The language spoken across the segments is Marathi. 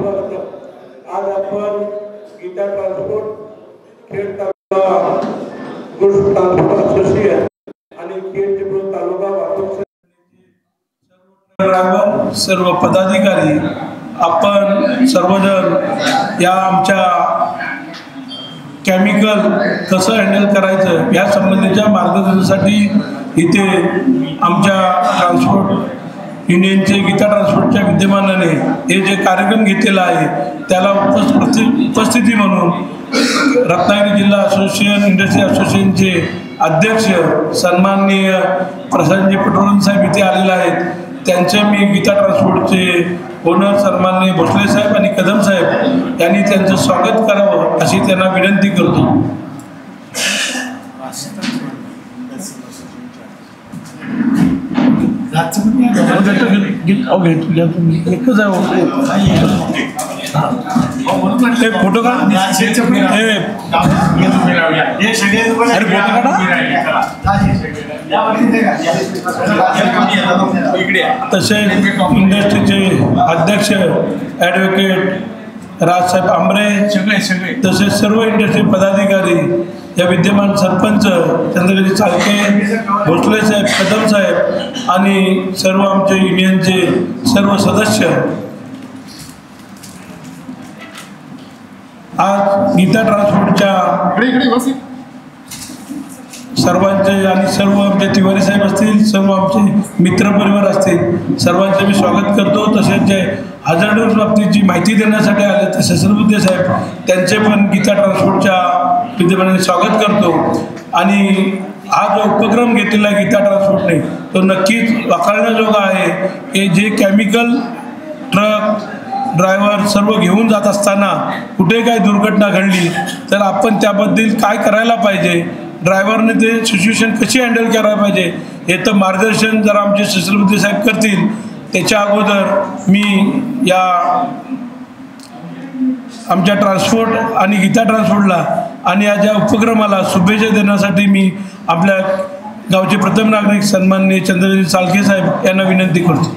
स्वागत। आज आपण गीता ट्रान्सपोर्ट खेड तालुका गुड्स ट्रान्सपोर्ट असोसिएशन आणि खेड चिपळूण तालुका वाहतूक ड्रायव्हर सर्व पदाधिकारी आपण सर्वजण या आमच्या केमिकल कसं हँडल करायचं या संबंधीच्या मार्गदर्शनासाठी इथे आमच्या ट्रान्सपोर्ट युनियनचे गीता ट्रान्सपोर्टच्या विद्यमानाने हे जे कार्यक्रम घेतलेला आहे त्याला उपस्थिती म्हणून रत्नागिरी जिल्हा असोसिएशन इंडस्ट्री असोसिएशनचे अध्यक्ष सन्माननीय प्रशांतजी पटवर्धन साहेब इथे आलेले आहेत। त्यांचे मी गीता ट्रान्सपोर्टचे ओनर सन्माननीय भोसले साहेब आणि कदम साहेब यांनी त्यांचं स्वागत करावं अशी त्यांना विनंती करतो। फोटो का तसेच इंडस्ट्रीचे अध्यक्ष ॲडव्होकेट राजसाहेब आंबरे तसेच सर्व इंडस्ट्री पदाधिकारी या विद्यमान सरपंच चंद्रगिरी चालके भोसले साहेब कदम साहेब आणि सर्व आमचे युनियनचे सर्व सदस्य आज गीता ट्रान्सपोर्टच्या सर्वांचे आणि सर्व आमचे तिवारी साहेब असतील सर्व आमचे मित्रपरिवार असतील सर्वांचे मी स्वागत करतो। तसेच जे हजार्डस बाबतीची माहिती देण्यासाठी आले ते ससरबुद्धे साहेब त्यांचे पण गीता ट्रान्सपोर्टच्या विद्यमानाने स्वागत करतो। आणि हा जो उपक्रम घेतलेला आहे गीता ट्रान्सपोर्टने तो नक्कीच वाखाणण्याजोगा आहे की जे केमिकल ट्रक ड्रायव्हर सर्व घेऊन जात असताना कुठे काही दुर्घटना घडली तर आपण त्याबद्दल काय करायला पाहिजे, ड्रायव्हरने ते सिच्युएशन कशी हँडल करायला पाहिजे हे तर मार्गदर्शन जर आमचे ससरबुद्धे साहेब करतील। त्याच्या अगोदर मी या आमच्या ट्रान्सपोर्ट आणि गीता ट्रान्सपोर्टला आणि या ज्या उपक्रमाला शुभेच्छा देण्यासाठी मी आपल्या गावचे प्रथम नागरिक सन्माननीय चंद्रगिरी चालके साहेब यांना विनंती करतो।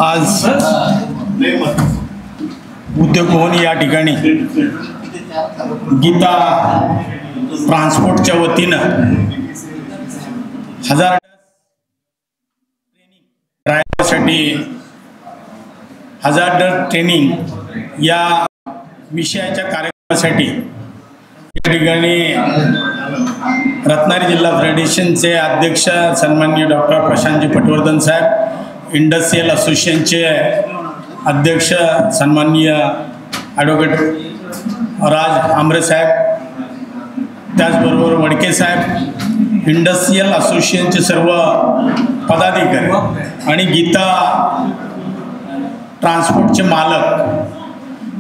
आज उद्योग भवन या ठिकाणी गीता ट्रान्सपोर्टच्या वतीनं हजार्डस ड्रायव्हरसाठी हजार्डस ट्रेनिंग या विषयाच्या कार्यक्रमासाठी या ठिकाणी रत्नागिरी जिल्हा फेडरेशनचे अध्यक्ष सन्माननीय डॉक्टर प्रशांतजी पटवर्धन साहेब, इंडस्ट्रियल असोसिएशनचे अध्यक्ष सन्माननीय ॲडव्होकेट राज आंबरे साहेब, त्याचबरोबर वडके साहेब, इंडस्ट्रियल असोसिएशनचे सर्व पदाधिकारी आणि गीता ट्रान्सपोर्टचे मालक,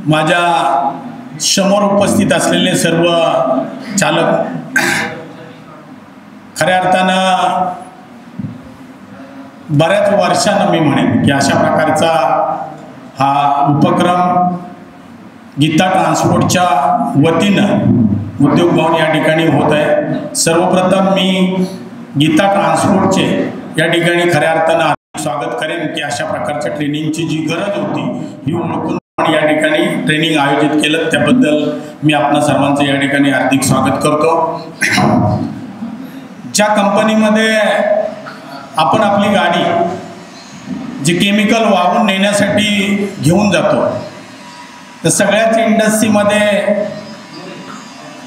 माझ्या समोर उपस्थित असलेले सर्व चालक, खऱ्या अर्थानं बऱ्याच वर्षानं मी म्हणेन की अशा प्रकारचा हा उपक्रम गीता ट्रान्सपोर्टच्या वतीनं उद्योग भवन या ठिकाणी होत आहे। सर्वप्रथम मी गीता ट्रान्सपोर्टचे या ठिकाणी खऱ्या अर्थानं स्वागत करेन की अशा प्रकारच्या ट्रेनिंगची जी गरज होती ही ओळखून या ठिकाणी ट्रेनिंग आयोजित केलं त्याबद्दल मी आपणा सर्वांचं या ठिकाणी हार्दिक स्वागत करतो। ज्या कंपनीमध्ये आपण आपली गाडी जी केमिकल वाहून नेण्यासाठी घेऊन जातो तर सगळ्याच इंडस्ट्रीमध्ये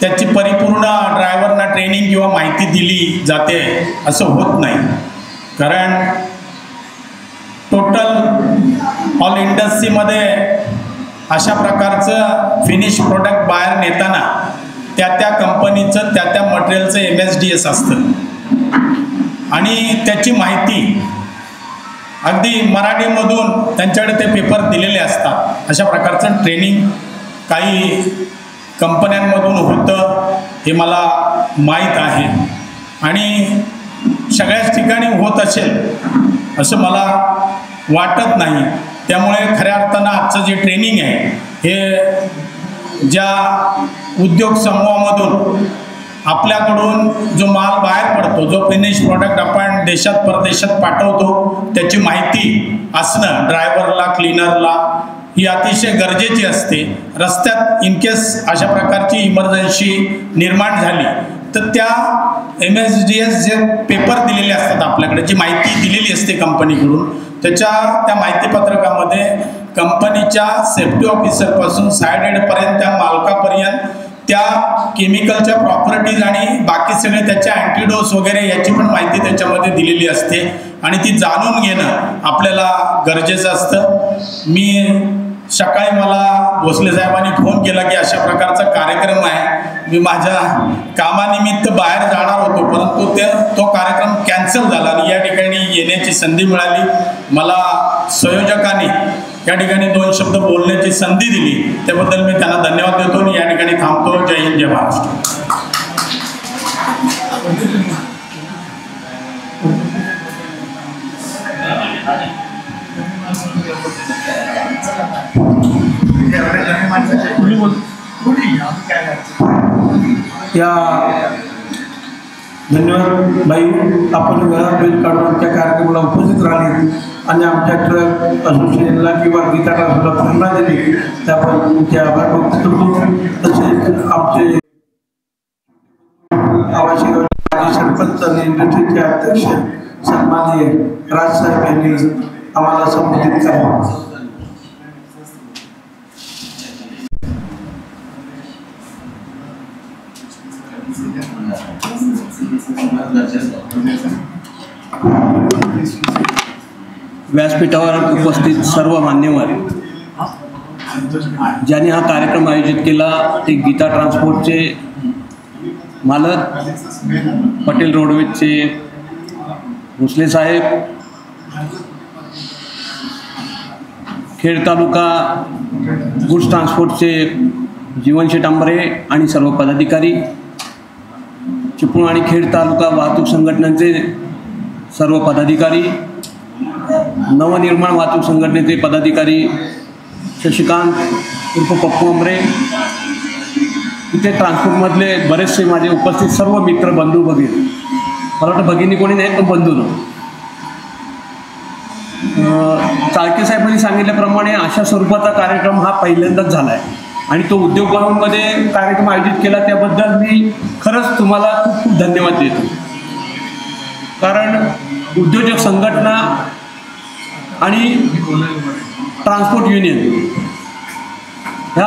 त्याची परिपूर्ण ड्रायव्हरना ट्रेनिंग किंवा माहिती दिली जाते असं होत नाही। कारण टोटल ऑल इंडस्ट्रीमध्ये अशा प्रकारचं फिनिश प्रोडक्ट बाहेर नेताना त्या कंपनीचं त्या मटेरियलचं MSDS असतं आणि त्याची माहिती अगदी मराठीमधून त्यांच्याकडे ते पेपर दिलेले असतात। अशा प्रकारचं ट्रेनिंग काही कंपन्यांमधून होतं हे मला माहीत आहे आणि सगळ्याच ठिकाणी होत असेल असं मला वाटत नाही। त्यामुळे खऱ्या अर्थानं आजचं जे ट्रेनिंग आहे हे ज्या उद्योग समूहामधून आपल्याकडून जो माल बाहेर पडतो, जो फिनिश प्रॉडक्ट आपण देशात परदेशात पाठवतो, त्याची माहिती असणं ड्रायव्हरला, क्लीनरला ही अतिशय गरजेची असते. रस्त्यात इनकेस अशा प्रकारची इमर्जन्सी निर्माण झाली तर त्या MSDS जे पेपर दिलेले असतात आपल्याकडे, जी माहिती दिलेली असते कंपनीकडून, त्या माहितीपत्रकामध्ये कंपनीच्या सेफ्टी ऑफिसरपासून साईड हेडपर्यंत त्या मालकापर्यंत त्या केमिकलच्या प्रॉपर्टीज आणि बाकी सगळे त्याच्या अँटीडोस वगैरे याची पण माहिती त्याच्यामध्ये दिलेली असते आणि ती जाणून घेणं आपल्याला गरजेचं असतं. मी सकाळी मला भोसले साहेबांनी फोन केला की अशा प्रकारचा कार्यक्रम आहे. मी माझ्या कामानिमित्त बाहेर जाणार होतो, परंतु तो कार्यक्रम कॅन्सल झाला आणि या ठिकाणी येण्याची संधी मिळाली. मला संयोजकांनी या ठिकाणी 2 शब्द बोलण्याची संधी दिली, त्याबद्दल मी त्यांना धन्यवाद देतो आणि या ठिकाणी थांबतो. जय हिंद, जय महाराष्ट्र. या धन्यवाद बाई, आपण वेळात वेळ काढून आमच्या कार्यक्रमाला उपस्थित राहिले आणि आमच्या ट्रक असोसिएशनला किंवा गीता ट्रान्सपोर्टला प्रेरणा दिली, त्याबद्दल तुमचे आभार व्यक्त करतो. तसेच आमचे आवासी माजी सरपंच आणि इंडस्ट्रीचे अध्यक्ष सन्माननीय राजसाहेब यांनी आम्हाला संबोधित करावं. व्यासपीठावर उपस्थित सर्व मान्यवर, ज्यांनी हा कार्यक्रम आयोजित केला ते गीता ट्रान्सपोर्टचे मालक, पटेल रोडवेजचे भोसले साहेब, खेड तालुका गुड्स ट्रान्सपोर्टचे जीवन शेटांबरे आणि सर्व पदाधिकारी, चिपळूण आणि खेड तालुका वाहतूक संघटनांचे सर्व पदाधिकारी, नवनिर्माण वाहतूक संघटनेचे पदाधिकारी शशिकांत उर्फ पप्पू आंबरे, इथे ट्रान्सपोर्टमधले बरेचसे माझे उपस्थित सर्व मित्र, बंधू, भगिनी, मला वाटतं भगिनी कोणी नाही पण बंधू न. चाळके साहेबांनी सांगितल्याप्रमाणे अशा स्वरूपाचा कार्यक्रम हा पहिल्यांदाच झाला आहे आणि तो उद्योग भवनमध्ये कार्यक्रम आयोजित केला, त्याबद्दल मी खरंच तुम्हाला खूप खूप धन्यवाद देतो. कारण उद्योजक संघटना आणि ट्रान्सपोर्ट युनियन ह्या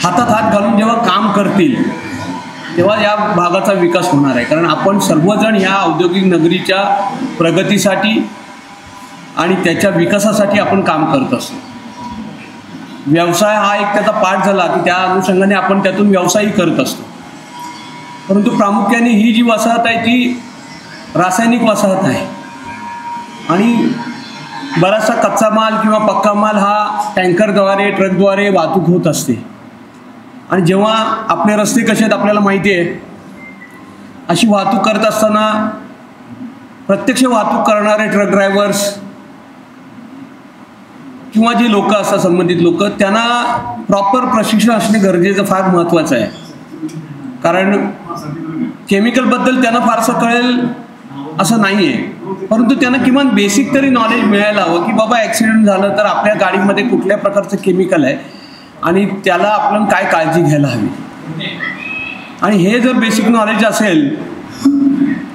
हातात हात घालून जेव्हा काम करतील तेव्हा या भागाचा विकास होणार आहे. कारण आपण सर्वजण ह्या औद्योगिक नगरीच्या प्रगतीसाठी आणि त्याच्या विकासासाठी आपण काम करत असतो. व्यवसाय हा एक त्याचा पार्ट झाला की त्या अनुषंगाने आपण त्यातून व्यवसायही करत असतो. परंतु प्रामुख्याने ही जी वसाहत आहे ती रासायनिक वसाहत आहे आणि बराचसा कच्चा माल किंवा पक्का माल हा टँकरद्वारे, ट्रकद्वारे वाहतूक होत असते. आणि जेव्हा आपले रस्ते कसे आहेत आपल्याला माहिती आहे, अशी वाहतूक करत असताना प्रत्यक्ष वाहतूक करणारे ट्रक ड्रायव्हर्स किंवा जे लोक असतात संबंधित लोक, त्यांना प्रॉपर प्रशिक्षण असणे गरजेचं फार महत्त्वाचं आहे. कारण केमिकलबद्दल त्यांना फारसं कळेल असं नाही आहे, परंतु त्यांना किमान बेसिक तरी नॉलेज मिळायला हवं की बाबा ॲक्सिडेंट झालं तर आपल्या गाडीमध्ये कुठल्या प्रकारचं केमिकल आहे आणि त्याला आपण काय काळजी घ्यायला हवी. आणि हे जर बेसिक नॉलेज असेल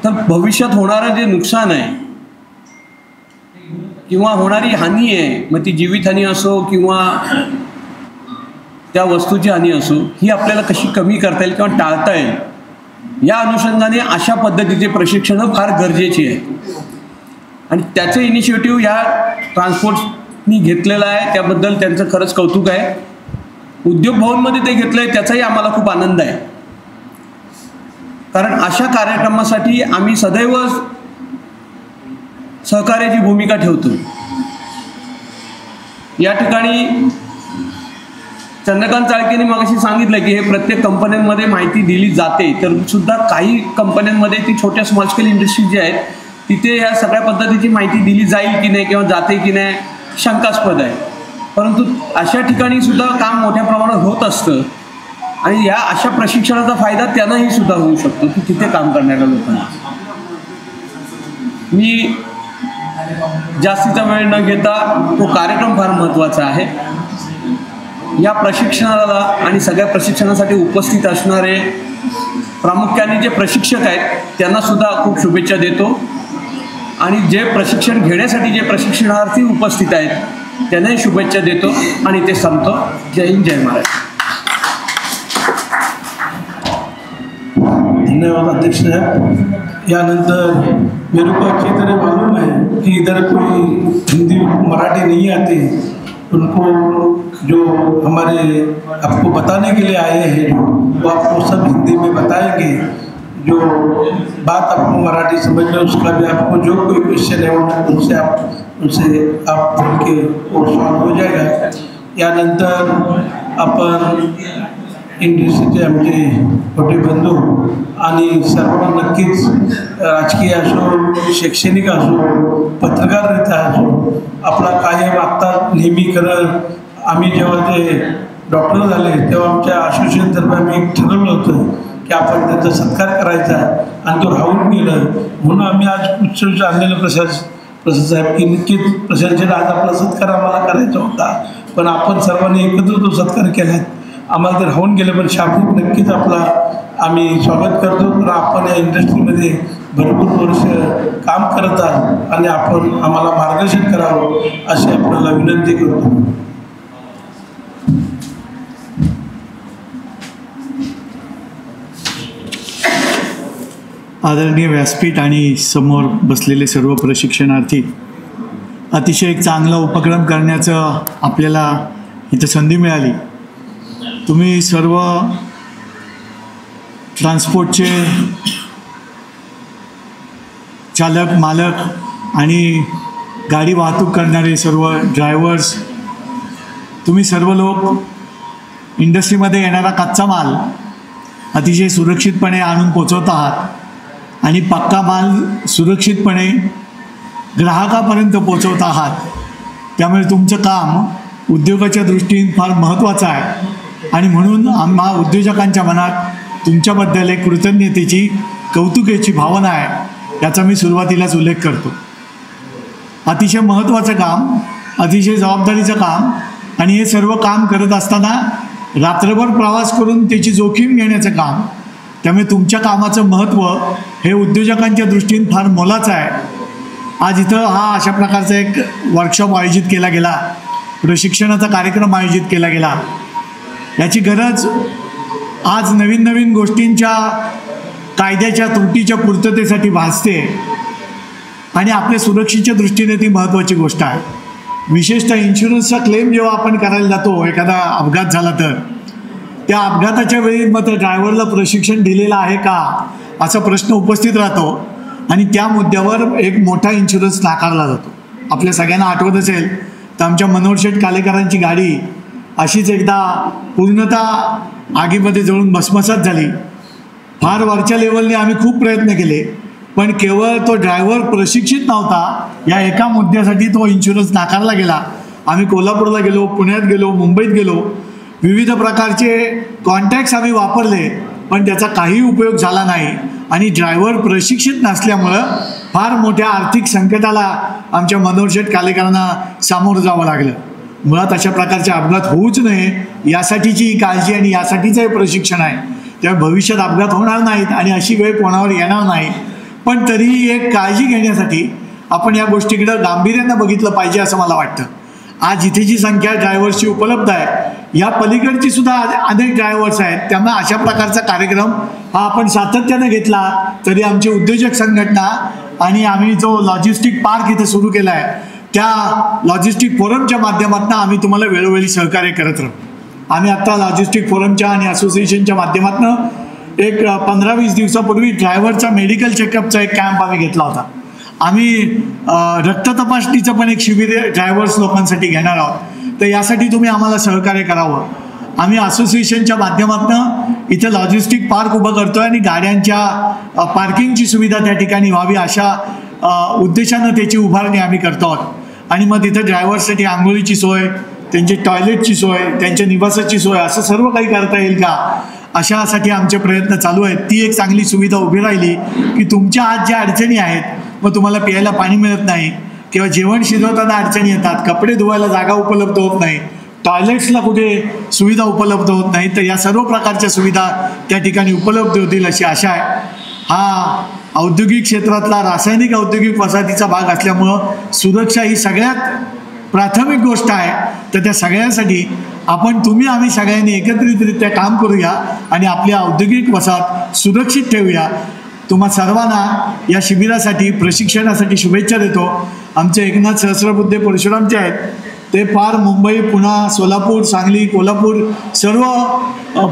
तर भविष्यात होणारं जे नुकसान आहे किंवा होणारी हानी आहे, मग ती जीवितहानी असो किंवा त्या वस्तूची हानी असो, ही आपल्याला कशी कमी करता येईल किंवा टाळता येईल, या अनुषंगाने अशा पद्धतीचे प्रशिक्षण फार गरजेची आहे. आणि त्याचं इनिशिएटिव्ह या ट्रान्सपोर्टनी घेतलेलं आहे, त्याबद्दल त्यांचं खरंच कौतुक आहे. उद्योग भवनमध्ये ते घेतलं आहे त्याचाही आम्हाला खूप आनंद आहे. कारण अशा कार्यक्रमासाठी आम्ही सदैव सहकार्याची भूमिका ठेवतो. या ठिकाणी चंद्रकांत चाळकेंनी मगाशी सांगितलं की हे प्रत्येक कंपन्यांमध्ये माहिती दिली जाते, तर सुद्धा काही कंपन्यांमध्ये ती छोट्या स्मॉल स्केल इंडस्ट्री जी आहेत तिथे या सगळ्या पद्धतीची माहिती दिली जाईल की नाही किंवा जाते की नाही शंकास्पद आहे, परंतु अशा ठिकाणी सुद्धा काम मोठ्या प्रमाणात होत असतं आणि या अशा प्रशिक्षणाचा फायदा त्यांनाही सुद्धा होऊ शकतो की तिथे काम करणाऱ्या लोकांना. मी जास्तीचा वेळ न घेता तो कार्यक्रम फार महत्त्वाचा आहे. या प्रशिक्षणाला आणि सगळ्या प्रशिक्षणासाठी उपस्थित असणारे प्रामुख्याने जे प्रशिक्षक आहेत त्यांना सुद्धा खूप शुभेच्छा देतो आणि जे प्रशिक्षण घेण्यासाठी जे प्रशिक्षणार्थी उपस्थित आहेत त्यांनाही शुभेच्छा देतो आणि ते सांगतो. जय हिंद, जय महाराष्ट्र. धन्यवाद अध्यक्ष साहब. यानंतर मेरे को अच्छी तरह मालूम है कि इधर कोई हिंदी मराठी नहीं आते, उनको जो हमारे आपको बताने के लिए आए हैं जो वो आपको सब हिंदी में बताएंगे. जो बात आपको मराठी समझ में उसका भी आपको जो कोई क्वेश्चन है उनसे आप बोल के वो सॉल्व हो जाएगा. यानंतर आपण इंडस्ट्रीचे आमचे मोठे बंधू आणि सर्व नक्कीच राजकीय असो, शैक्षणिक असो, पत्रकारिता असो, आपला कायम आत्ता नेहमी करत आम्ही जेव्हा ते डॉक्टर झाले तेव्हा आमच्या असोसिएशनतर्फे आम्ही ठरवलं होतं की आपण त्यांचा सत्कार करायचा आणि तो राहून गेलं. म्हणून आम्ही आज उत्सव आणलेलं प्रसाद साहेब की नक्कीच प्रशासनाने आज आपला सत्कार आम्हाला करायचा होता, पण आपण सर्वांनी एकत्र तो सत्कार केला. आम्हाला ते राहून गेलं, पण शाब्दिक नक्कीच आपला आम्ही स्वागत करतो. तर आपण या इंडस्ट्रीमध्ये भरपूर वर्ष काम करत आहात आणि आपण आम्हाला मार्गदर्शन करावं अशी आपल्याला विनंती करतो. आदरणीय व्यासपीठ आणि समोर बसलेले सर्व प्रशिक्षणार्थी, अतिशय एक चांगला उपक्रम करण्याचं आपल्याला इथं संधी मिळाली. तुम्ही सर्व ट्रान्सपोर्टचे चालक, मालक आणि गाडी वाहतूक करणारे सर्व ड्रायव्हर्स, तुम्ही सर्व लोक इंडस्ट्रीमध्ये येणारा कच्चा माल अतिशय सुरक्षितपणे आणून पोचवत आहात आणि पक्का माल सुरक्षितपणे ग्राहकापर्यंत पोचवत आहात. त्यामुळे तुमचं काम उद्योगाच्या दृष्टीने फार महत्त्वाचं आहे आणि म्हणून आम्हा उद्योजकांच्या मनात तुमच्याबद्दल एक कृतज्ञतेची, कौतुकाची भावना आहे, याचा मी सुरुवातीलाच उल्लेख करतो. अतिशय महत्त्वाचं काम, अतिशय जबाबदारीचं काम आणि हे सर्व काम करत असताना रात्रभर प्रवास करून त्याची जोखीम घेण्याचं काम. त्यामुळे तुमच्या कामाचं महत्त्व हे उद्योजकांच्या दृष्टीने फार मोलाचं आहे. आज इथं हा अशा प्रकारचा एक वर्कशॉप आयोजित केला गेला, प्रशिक्षणाचा कार्यक्रम आयोजित केला गेला. याची गरज आज नवीन नवीन गोष्टींच्या कायद्याच्या त्रुटीच्या पूर्ततेसाठी भासते आणि आपल्या सुरक्षेच्या दृष्टीने ती महत्त्वाची गोष्ट आहे. विशेषतः इन्शुरन्सचा क्लेम जेव्हा आपण करायला जातो, एखादा अपघात झाला तर त्या अपघाताच्या वेळी मग त्या ड्रायव्हरला प्रशिक्षण दिलेलं आहे का असा प्रश्न उपस्थित राहतो आणि त्या मुद्द्यावर एक मोठा इन्शुरन्स नाकारला जातो. आपल्या सगळ्यांना आठवत असेल तर आमच्या मनोहर शेठ कालेकरांची गाडी अशीच एकदा पूर्णतः आगीमध्ये जळून भस्मसात झाली. फार वरच्या लेवलने आम्ही खूप प्रयत्न केले, पण केवळ तो ड्रायव्हर प्रशिक्षित नव्हता या एका मुद्द्यासाठी तो इन्शुरन्स नाकारला गेला. आम्ही कोल्हापूरला गेलो, पुण्यात गेलो, मुंबईत गेलो, विविध प्रकारचे कॉन्टॅक्ट्स आम्ही वापरले, पण त्याचा काही उपयोग झाला नाही आणि ड्रायव्हर प्रशिक्षित नसल्यामुळं फार मोठ्या आर्थिक संकटाला आमच्या मनोहर शेठ कालेकरांना सामोरं जावं लागलं. मुळात अशा प्रकारचे अपघात होऊच नये यासाठीची ही काळजी आणि यासाठीचं हे प्रशिक्षण आहे. त्यामुळे भविष्यात अपघात होणार नाहीत आणि अशी वेळ कोणावर येणार नाही, पण तरीही एक काळजी घेण्यासाठी आपण या गोष्टीकडं गांभीर्यानं बघितलं पाहिजे असं मला वाटतं. आज इथे जी संख्या ड्रायव्हर्सची उपलब्ध आहे या पलीकडची सुद्धा अनेक ड्रायव्हर्स आहेत. त्यामुळे अशा प्रकारचा कार्यक्रम हा आपण सातत्यानं घेतला तरी आमची उद्योजक संघटना आणि आम्ही जो लॉजिस्टिक पार्क इथे सुरू केला आहे त्या लॉजिस्टिक फोरमच्या माध्यमातून आम्ही तुम्हाला वेळोवेळी सहकार्य करत राहू. आम्ही आत्ता लॉजिस्टिक फोरमच्या आणि असोसिएशनच्या माध्यमातून एक 15-20 दिवसापूर्वी ड्रायव्हरचा मेडिकल चेकअपचा एक कॅम्प आम्ही घेतला होता. आम्ही रक्त तपासणीचं पण एक शिबिर ड्रायव्हर्स लोकांसाठी घेणार आहोत. तर यासाठी तुम्ही आम्हाला सहकार्य करावं. आम्ही असोसिएशनच्या माध्यमातून इथं लॉजिस्टिक पार्क उभं करतो आहे आणि गाड्यांच्या पार्किंगची सुविधा त्या ठिकाणी व्हावी अशा उद्देशानं त्याची उभारणी आम्ही करतो आहोत. आणि मग तिथं ड्रायव्हरसाठी आंघोळीची सोय, त्यांची टॉयलेटची सोय, त्यांच्या निवासाची सोय असं सर्व काही करता येईल का, अशासाठी आमचे प्रयत्न चालू आहेत. ती एक चांगली सुविधा उभी राहिली की तुमच्या आज ज्या अडचणी आहेत, मग तुम्हाला प्यायला पाणी मिळत नाही किंवा जेवण शिजवताना अडचणी येतात, कपडे धुवायला जागा उपलब्ध होत नाही, टॉयलेट्सला कुठे सुविधा उपलब्ध होत नाही, तर या सर्व प्रकारच्या सुविधा त्या ठिकाणी उपलब्ध होतील अशी आशा आहे. हा औद्योगिक क्षेत्रातला रासायनिक औद्योगिक वसाहतीचा भाग असल्यामुळं सुरक्षा ही सगळ्यात प्राथमिक गोष्ट आहे. तर त्या सगळ्यासाठी तुम्ही आम्ही सगळ्यांनी एकत्रितरित्या काम करूया आणि आपली औद्योगिक वसाहत सुरक्षित ठेवूया. तुम्हा सर्वांना या शिबिरासाठी प्रशिक्षणासाठी शुभेच्छा देतो. आमचे एकनाथ सहस्रबुद्धे परशुरामचे आहेत, ते पार मुंबई, पुणे, सोलापूर, सांगली, कोल्हापूर सर्व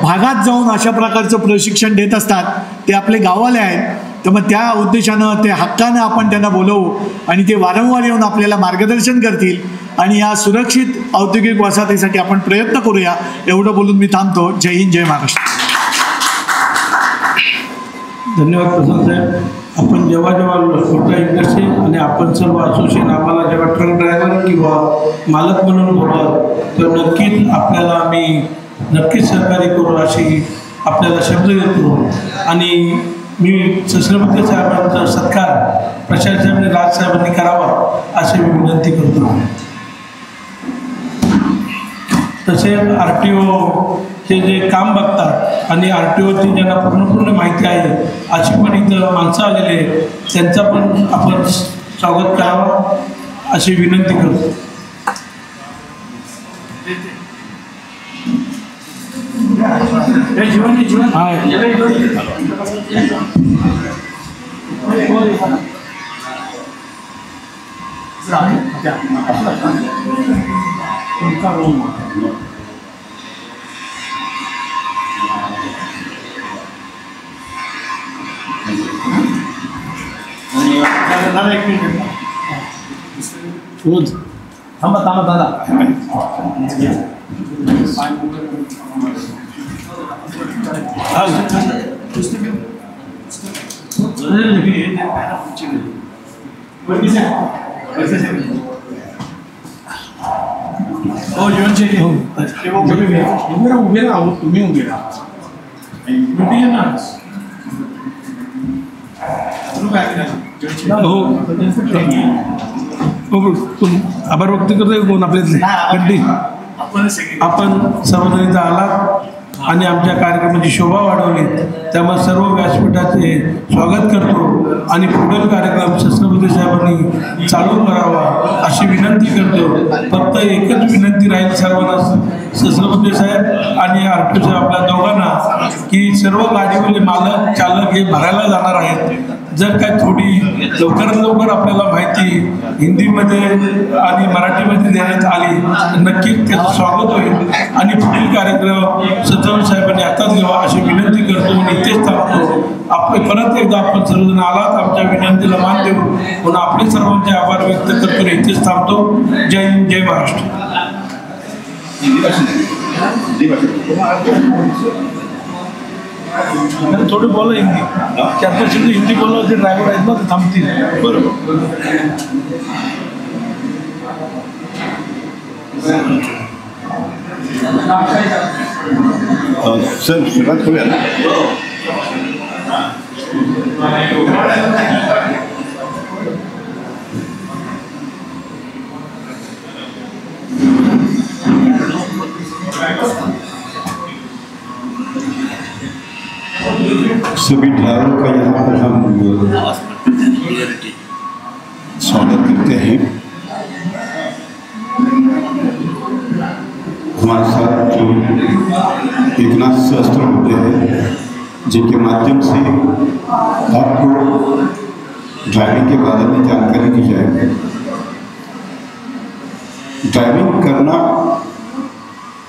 भागात जाऊन अशा प्रकारचं प्रशिक्षण देत असतात. ते आपले गाववाले आहेत, तर मग त्या उद्देशानं ते हक्कानं आपण त्यांना बोलवू आणि ते वारंवार येऊन आपल्याला मार्गदर्शन करतील आणि या सुरक्षित औद्योगिक वसाहतीसाठी आपण प्रयत्न करूया. एवढं बोलून मी थांबतो. जय हिंद, जय महाराष्ट्र. धन्यवाद प्रसाद साहेब. आपण जेव्हा छोट्या इंडस्ट्री आणि आपण सर्व असोसिएशन आम्हाला जेव्हा ट्रक ड्रायव्हर किंवा मालक म्हणून बोलतात, तर नक्कीच आपल्याला आम्ही नक्कीच सहकार्य करू अशी आपल्याला शब्द देतो. आणि मी सहस्रबुद्धे साहेबांचा सत्कार प्रशांत साहेबांनी, राजसाहेबांनी करावा अशी मी विनंती करतो. तसेच RTO हे जे काम बघतात आणि RTOची ज्यांना पूर्ण माहिती आहे अशी पण इथं माणसं आलेली आहेत, त्यांचा पण आपण स्वागत करावं अशी विनंती करतो. थांबा दादा. उभे राहा, तुम्ही उभे राहा. आभार व्यक्त करतोय कोण आपल्यातले गड्डी. आपण सर्वजण इथं आलात आणि आमच्या कार्यक्रमाची शोभा वाढवली, त्यामुळे सर्व व्यासपीठाचे स्वागत करतो आणि पुढील कार्यक्रम सहस्रबुद्धे साहेबांनी चालू करावा अशी विनंती करतो. फक्त एकच विनंती राहील सर्वांना, सहस्रबुद्धे साहेब आणि RTO साहेब आपल्या दोघांना, की सर्व गाडीवाले मालक चालक हे भरायला जाणार आहेत. जर काय थोडी लवकरात लवकर आपल्याला माहिती हिंदीमध्ये आणि मराठीमध्ये देण्यात आली तर नक्कीच त्याचं स्वागत होईल आणि पुढील कार्यक्रम सहस्रबुद्धे साहेबांनी हातात घ्यावा अशी विनंती करतो आणि इथेच थांबतो. परत एकदा आपण सर्वजण आलात, आमच्या विनंतीला मान देऊ म्हणून आपले सर्वांचे आभार व्यक्त करतो. इथेच थांबतो. जय हिंद, जय महाराष्ट्र. थोडं बोला हिंदी, त्यातलं शब्द हिंदी बोललं ते ड्रायव्हर आहेत ना, ते थांबतील. बरोबर. सर सुरुवात करूया. सभी ड्राइवरों का यहाँ पर हम स्वागत करते हैं. हमारे साथ जो एकनाथ सहस्रबुद्धे हैं, जिनके माध्यम से आपको ड्राइविंग के बारे में जानकारी दी जाएगी. ड्राइविंग करना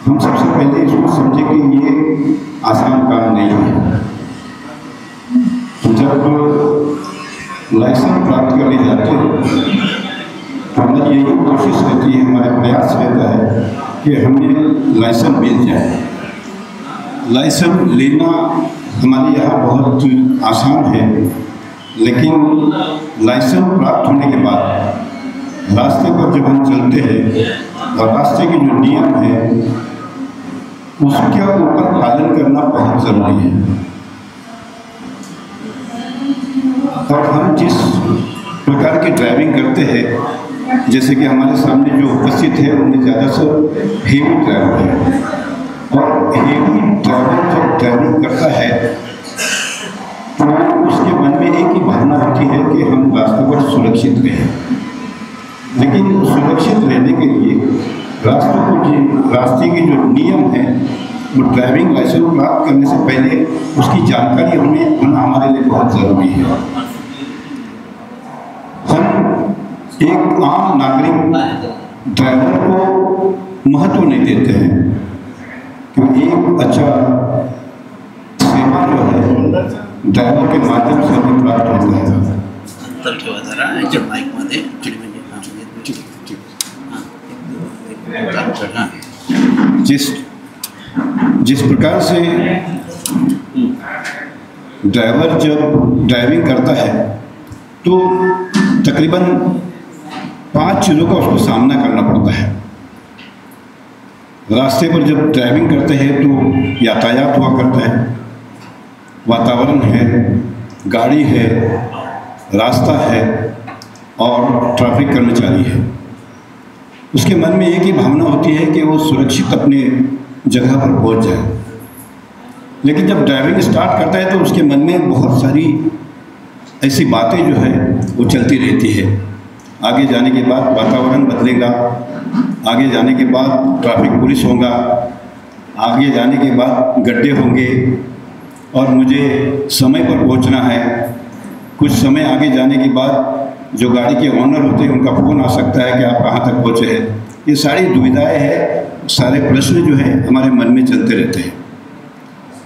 हम सबसे पहले इसको समझे कि ये आसान काम नहीं है. जब लाइसेंस प्राप्त करने जाते हैं तो हमारी यही कोशिश रहती है, हमारा प्रयास रहता है कि हमें लाइसेंस मिल जाए. लाइसेंस लेना हमारे यहाँ बहुत आसान है, लेकिन लाइसेंस प्राप्त होने के बाद रास्ते पर जब हम चलते हैं और रास्ते के जो नियम हैं उसके ऊपर पालन करना बहुत ज़रूरी है। और हम जिस प्रकार की ड्राइविंग करते हैं, जैसे कि हमारे सामने जो उपस्थित है उनमें ज़्यादातर हेवी ड्राइवर है, और हेवी ड्राइवर जब ड्राइविंग करता है तो उसके मन में एक ही भावना होती है कि हम रास्ते पर सुरक्षित रहें। लेकिन सुरक्षित रहने के लिए रास्ते के जो नियम हैं वो ड्राइविंग लाइसेंस प्राप्त करने से पहले उसकी जानकारी होना हमारे लिए बहुत ज़रूरी है। हम एक आम नागरिक ड्राइवर को महत्व नहीं देते हैं, क्योंकि एक अच्छा सेवा जो है ड्राइवर के माध्यम से हमें प्राप्त होता है। अंतर ठेवा जरा याच्या माईकमध्ये जिस प्रकार से ड्राइवर जब ड्राइविंग करता है तो तकरीबन 5 चीज़ों का उसको सामना करना पड़ता है। रास्ते पर जब ड्राइविंग करते हैं तो यातायात हुआ करता है, वातावरण है, गाड़ी है, रास्ता है और ट्रैफिक कर्मचारी है। उसके मन में एक ही भावना होती है कि वो सुरक्षित अपने जगह पर पहुंच जाए। लेकिन जब ड्राइविंग स्टार्ट करता है तो उसके मन में बहुत सारी ऐसी बातें जो है वो चलती रहती है। आगे जाने के बाद वातावरण बदलेगा, आगे जाने के बाद ट्रैफिक पुलिस होगा, आगे जाने के बाद गड्ढे होंगे और मुझे समय पर पहुंचना है। कुछ समय आगे जाने के बाद जो गाड़ी के ऑनर होते हैं उनका फ़ोन आ सकता है कि आप कहाँ तक पहुँचे हैं। ये सारी दुविधाएं हैं, सारे प्रश्न जो है हमारे मन में चलते रहते हैं।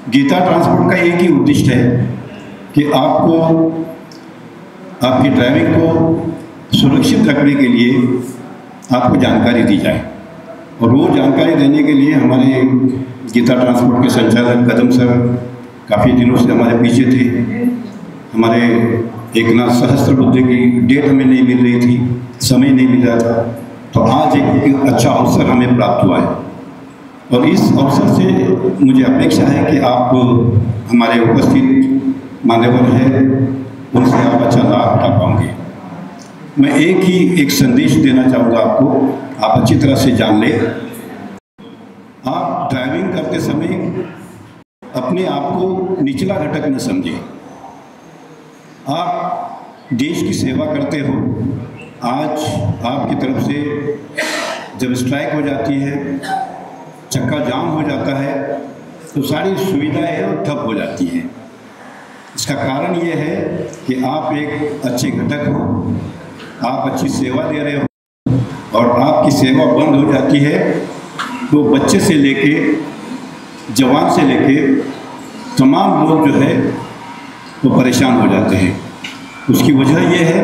गीता ट्रांसपोर्ट का एक ही उद्देश्य है कि आपको आपकी ड्राइविंग को सुरक्षित रखने के लिए आपको जानकारी दी जाए, और वो जानकारी देने के लिए हमारे गीता ट्रांसपोर्ट के संचालक कदम सर काफ़ी दिनों से हमारे पीछे थे। हमारे एक सहस्त्रबुद्धे की डेट हमें नहीं मिल रही थी, समय नहीं मिल रहा था, तो आज एक अच्छा अवसर हमें प्राप्त हुआ है। और इस अवसर से मुझे अपेक्षा है कि आप हमारे उपस्थित मान्यवर हैं उनसे आप अच्छा लाभ उठा पाओगे। मैं एक संदेश देना चाहूँगा आपको, आप अच्छी तरह से जान लें। आप ड्राइविंग करते समय अपने आप को निचला घटक न समझें। आप देश की सेवा करते हो। आज आपकी तरफ से जब स्ट्राइक हो जाती है, चक्का जाम हो जाता है, तो सारी सुविधाएं वो ठप हो जाती हैं। इसका कारण ये है कि आप एक अच्छे घटक हो, आप अच्छी सेवा दे रहे हो, और आपकी सेवा बंद हो जाती है तो बच्चे से लेके जवान से लेके तमाम लोग जो है वो परेशान हो जाते हैं। उसकी वजह यह है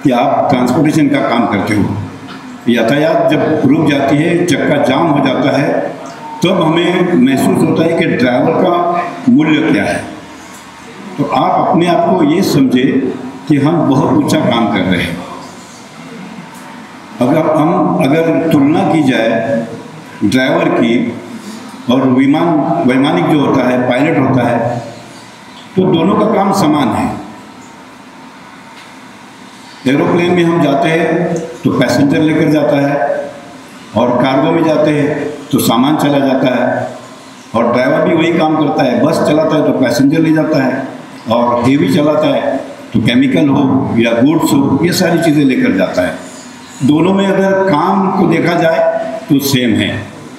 कि आप ट्रांसपोर्टेशन का काम करते हो। यातायात जब रुक जाती है, चक्का जाम हो जाता है, तब हमें महसूस होता है कि ड्राइवर का मूल्य क्या है। तो आप अपने आप को ये समझे कि हम बहुत ऊंचा काम कर रहे हैं। अगर तुलना की जाए ड्राइवर की और वैमानिक जो होता है, पायलट होता है, तो दोनों का काम समान है। एरोप्लेन में हम जाते हैं तो पैसेंजर लेकर जाता है, और कार्गो में जाते हैं तो सामान चला जाता है, और ड्राइवर भी वही काम करता है। बस चलाता है तो पैसेंजर ले जाता है, और हेवी चलाता है तो केमिकल हो या गुड्स हो, ये सारी चीज़ें लेकर जाता है। दोनों में अगर काम को देखा जाए तो सेम है,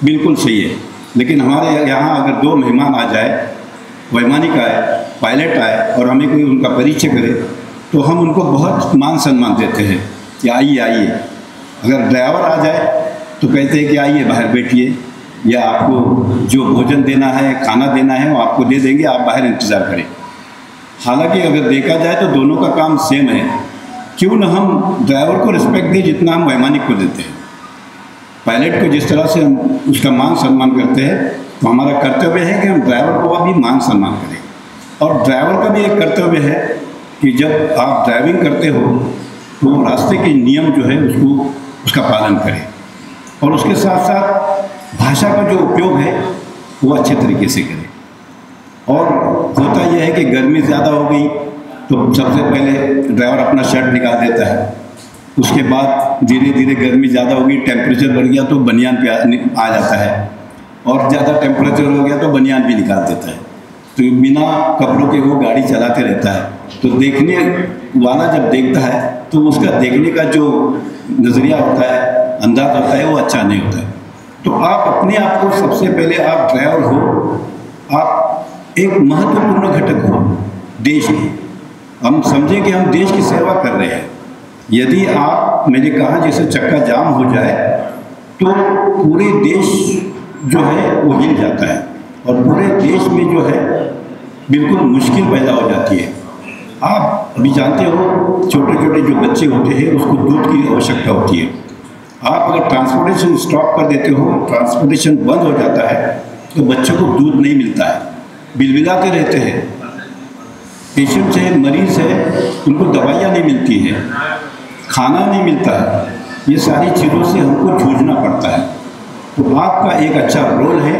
बिल्कुल सही है। लेकिन हमारे यहाँ अगर 2 मेहमान आ जाए, वैमानिक आए, पायलट आए, और हमें कोई उनका परिचय करे, तो हम उनको बहुत मान सम्मान देते हैं कि आइए आइए। अगर ड्राइवर आ जाए तो कहते हैं कि आइए बाहर बैठिए, या आपको जो भोजन देना है, खाना देना है, वो आपको दे देंगे, आप बाहर इंतज़ार करें। हालांकि अगर देखा जाए तो दोनों का काम सेम है। क्यों न हम ड्राइवर को रिस्पेक्ट दें जितना हम वैमानिक को देते हैं। पायलट को जिस तरह से हम उसका मान सम्मान करते हैं, तो हमारा कर्तव्य है कि हम ड्राइवर को भी मान सम्मान करें। और ड्राइवर का भी एक कर्तव्य है कि जब आप ड्राइविंग करते हो वो रास्ते के नियम जो है उसका पालन करे, और उसके साथ साथ भाषा का जो उपयोग है वो अच्छे तरीके से करे। और होता यह है कि गर्मी ज़्यादा हो गई तो सबसे पहले ड्राइवर अपना शर्ट निकाल देता है, उसके बाद धीरे धीरे गर्मी ज़्यादा होगी, टेम्परेचर बढ़ गया तो बनियान पे आ जाता है, और ज़्यादा टेम्परेचर हो गया तो बनियान भी निकाल देता है। तो बिना कपड़ों के वो गाड़ी चलाते रहता है। तो देखने वाला जब देखता है तो उसका देखने का जो नज़रिया होता है, अंदाज होता है, वो अच्छा नहीं होता है। तो आप अपने आप को सबसे पहले, आप ड्राइवर हो, आप एक महत्वपूर्ण घटक हो देश के। हम समझें कि हम देश की सेवा कर रहे हैं। यदि आप, मैंने कहा जैसे चक्का जाम हो जाए तो पूरे देश जो है वो हिल जाता है, और पूरे देश में जो है बिल्कुल मुश्किल पैदा हो जाती है। आप अभी जानते हो छोटे छोटे जो बच्चे होते हैं उसको दूध की आवश्यकता होती है। आप अगर ट्रांसपोर्टेशन स्टॉप कर देते हो, ट्रांसपोर्टेशन बंद हो जाता है, तो बच्चों को दूध नहीं मिलता है, बिलबिलाते रहते हैं। पेशेंट है, मरीज़ है, उनको दवाइयाँ नहीं मिलती है, खाना नहीं मिलता है, ये सारी चीज़ों से हमको जूझना पड़ता है। तो आपका एक अच्छा रोल है,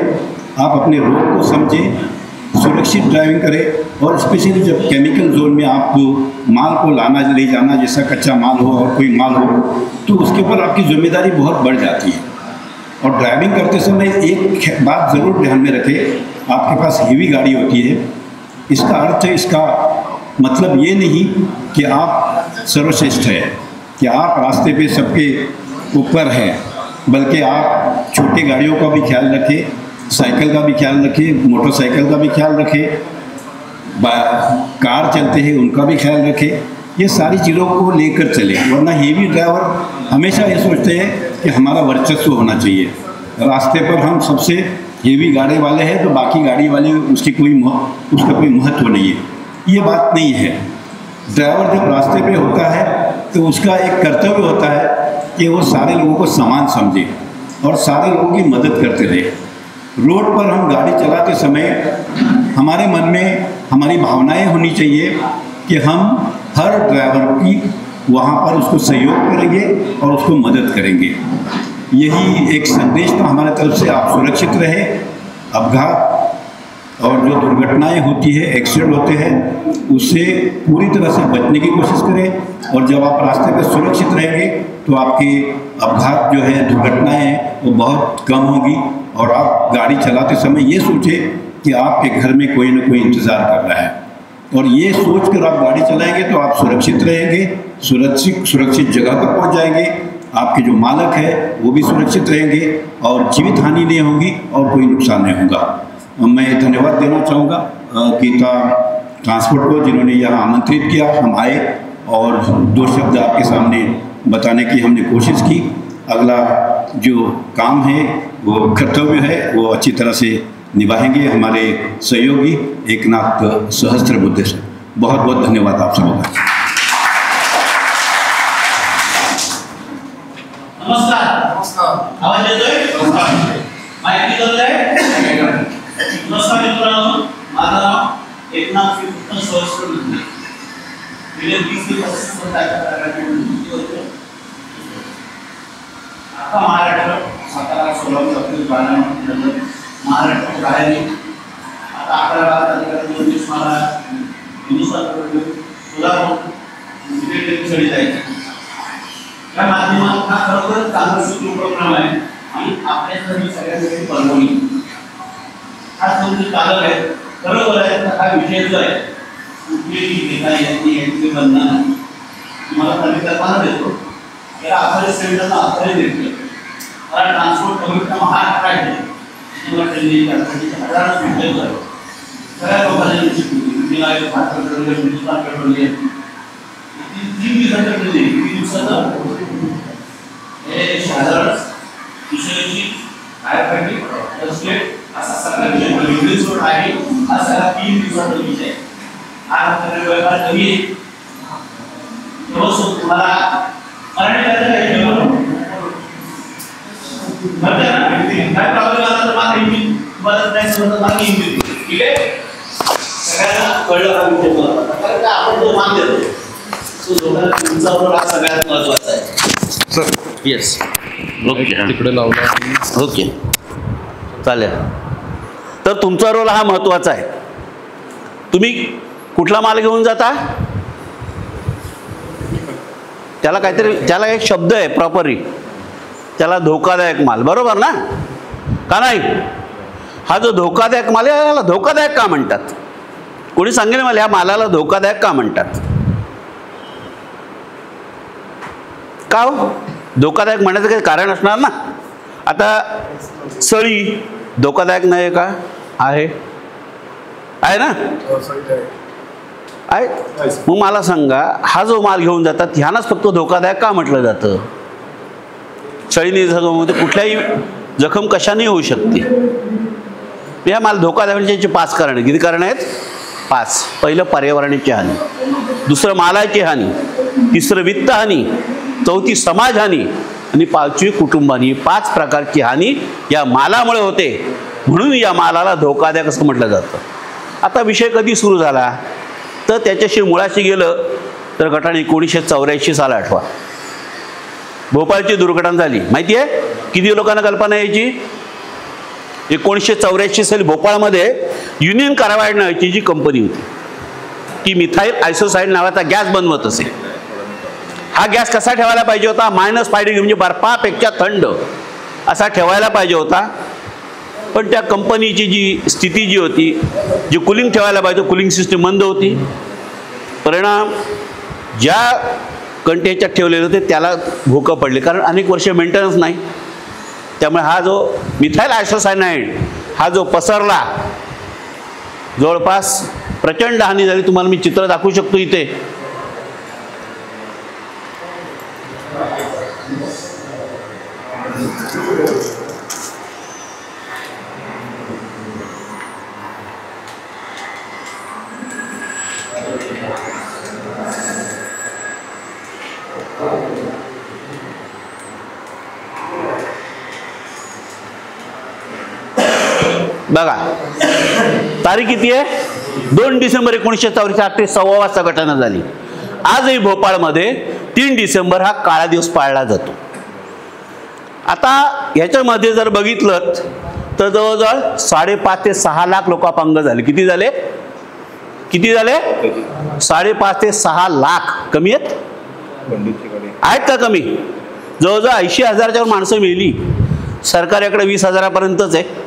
आप अपने रोल को समझें, सुरक्षित ड्राइविंग करें, और स्पेशली जब केमिकल जोन में आप माल को लाना ले जाना, जैसा कच्चा माल हो और कोई माल हो, तो उसके ऊपर आपकी जिम्मेदारी बहुत बढ़ जाती है। और ड्राइविंग करते समय एक बात ज़रूर ध्यान में रखें, आपके पास हेवी गाड़ी होती है, इसका अर्थ है, इसका मतलब ये नहीं कि आप सर्वश्रेष्ठ है, कि आप रास्ते पे सबके ऊपर हैं, बल्कि आप छोटी गाड़ियों का भी ख्याल रखें, साइकिल का भी ख्याल रखें, मोटरसाइकिल का भी ख्याल रखें, कार चलते हैं उनका भी ख्याल रखें। ये सारी चीज़ों को लेकर चले, वरना हेवी ड्राइवर हमेशा ये सोचते हैं कि हमारा वर्चस्व होना चाहिए, रास्ते पर हम सबसे हेवी गाड़ी वाले हैं तो बाकी गाड़ी वाले उसका कोई महत्व नहीं है। ये बात नहीं है। ड्राइवर जब रास्ते पे होता है तो उसका एक कर्तव्य होता है कि वो सारे लोगों को समान समझे और सारे लोगों की मदद करते रहे। रोड पर हम गाड़ी चलाते समय हमारे मन में हमारी भावनाएं होनी चाहिए कि हम हर ड्राइवर की वहाँ पर उसको सहयोग करेंगे और उसको मदद करेंगे। यही एक संदेश था हमारे तरफ से। आप सुरक्षित रहे, अपघात और जो दुर्घटनाएं होती है, एक्सीडेंट होते हैं, उससे पूरी तरह से बचने की कोशिश करें। और जब आप रास्ते पर सुरक्षित रहेंगे तो आपके अपघात जो है, दुर्घटनाएं हैं, वो बहुत कम होगी। और आप गाड़ी चलाते समय ये सोचें कि आपके घर में कोई ना कोई इंतज़ार कर रहा है, और ये सोच कर आप गाड़ी चलाएंगे तो आप सुरक्षित रहेंगे, सुरक्षित जगह पर पहुंच जाएंगे, आपके जो मालक है वो भी सुरक्षित रहेंगे और जीवित हानि नहीं होगी और कोई नुकसान नहीं होगा। मैं धन्यवाद देना चाहूँगा गीता ट्रांसपोर्ट को, जिन्होंने यहाँ आमंत्रित किया, हम आए और दो शब्द आपके सामने बताने की हमने कोशिश की। अगला जो काम है, वो कर्तव्य है, वो अच्छी तरह से निभाएंगे हमारे सहयोगी एकनाथ सहस्त्रबुद्धे से। बहुत बहुत धन्यवाद आप सबों का। नमस्कार, आवाज येतोय? माहिती करताय? नमस्कार मित्रांनो, माझं नाव एकनाथ सहस्त्रबुद्धे। गेले 20 दिवस आता महाराष्ट्र, सातारा, सोलापूर, बारामती, महाराष्ट्र बाहेर आता 11 तारखेला 2 दिवस मला सोलापूर चढी जायची। या माध्यमात हा खरोखर चांगला सुरू उपक्रम आहे आणि आपल्यासाठी सगळ्यांसाठी परवणी हा जो चालक आहे, बरोबर आहे। हा विषय जो आहे कुठलीही नेता यांचे बंधन आहे, मला कल्पना देतो की आखरी सेंटरला आखरी देतो मला ट्रान्सपोर्ट कमिटीचा हा काय आहे मला ट्रेनिंग करण्यासाठी हजारो विषय आहे। सगळ्या लोकांनी दिला आहे, पेट्रोल तीन दिवसाच्या तीन दिवसाचं हे साधारण विषयाची फायरफायटिंग स्टेट असा सगळा विषय सोड आहे। हा सगळा 3 दिवसाचा विषय आज व्यवहार कमी आहे। तेव्हा तुम्हाला मराठी काय प्रॉब्लेम आला तर मला हिंदी तुम्हाला नाही समजत, मला हिंदी ठीक आहे। सगळ्यांना कळलं का विषय? आपण जो मान देतो तो दोघांना तुमचा रोल हा सगळ्यात महत्वाचा आहे. सर येस, ओके तिकडे लावला. ओके, चालेल. तर तुमचा रोल हा महत्वाचा आहे. तुम्ही कुठला माल घेऊन जाता, त्याला काहीतरी, त्याला एक शब्द आहे प्रॉपरली, त्याला धोकादायक माल, बरोबर ना? का नाही? हा जो धोकादायक माल आहे याला धोकादायक का म्हणतात? कोणी सांगेल मला या मालाला धोकादायक का म्हणतात? का हो? धोकादायक म्हणण्याचं काही कारण असणार ना. आता सळी धोकादायक नाही का? आहे, आहे ना? आहे. मग मला सांगा, हा जो माल घेऊन जातात ह्यानाच फक्त धोकादायक का म्हटलं जातं? सळीने जखम, कुठल्याही जखम कशाने होऊ शकते. या माल धोकादायक म्हणजे याची 5 कारणं. किती कारणं आहेत? 5. पहिलं पर्यावरणाची हानी, दुसरं मालाची हानी, तिसरं वित्त हानी, चौथी समाज हानी आणि 5वी कुटुंबानी. 5 प्रकारची हानी या मालामुळे होते, म्हणून या मालाला धोकादायक असं म्हटलं जातं. आता विषय कधी सुरू झाला तर त्याच्याशी मुळाशी गेलं तर गटाने 1984 साल आठवा. भोपाळची दुर्घटना झाली, माहिती आहे? किती लोकांना कल्पना यायची? 1984 साली भोपाळमध्ये युनियन कार्बाइड नावाची जी कंपनी होती ती मिथाईल आयसोसाईड नावाचा गॅस बनवत असे. हा गॅस कसा ठेवायला पाहिजे होता? -5 डिग्री म्हणजे बर्फापेक्षा थंड असा ठेवायला पाहिजे होता. पण त्या कंपनीची जी स्थिती जी होती, जी कुलिंग ठेवायला पाहिजे, कुलिंग सिस्टीम मंद होती. परिणाम ज्या कंटेच्यात ठेवलेले होते त्याला भोकं पडले, कारण अनेक वर्ष मेंटेनन्स नाही. त्यामुळे हा जो मिथाईल आयसोसायनाईड हा जो पसरला, जवळपास प्रचंड हानी झाली. तुम्हाला मी चित्र दाखवू शकतो इथे. बघा, तारीख किती आहे? 2 डिसेंबर 1984. रात्री 6:15 वाजता घटना झाली. आजही भोपाळमध्ये 3 डिसेंबर हा काळा दिवस पाळला जातो. आता ह्याच्यामध्ये जर बघितलं तर जवळजवळ 5.5 ते 6 लाख लोक अपंग झाले. किती झाले? किती झाले? 5.5 ते 6 लाख. कमी आहेत का? कमी. जवळजवळ 80,000च्या माणसं मेली. सरकारकडे 20,000पर्यंतच आहे.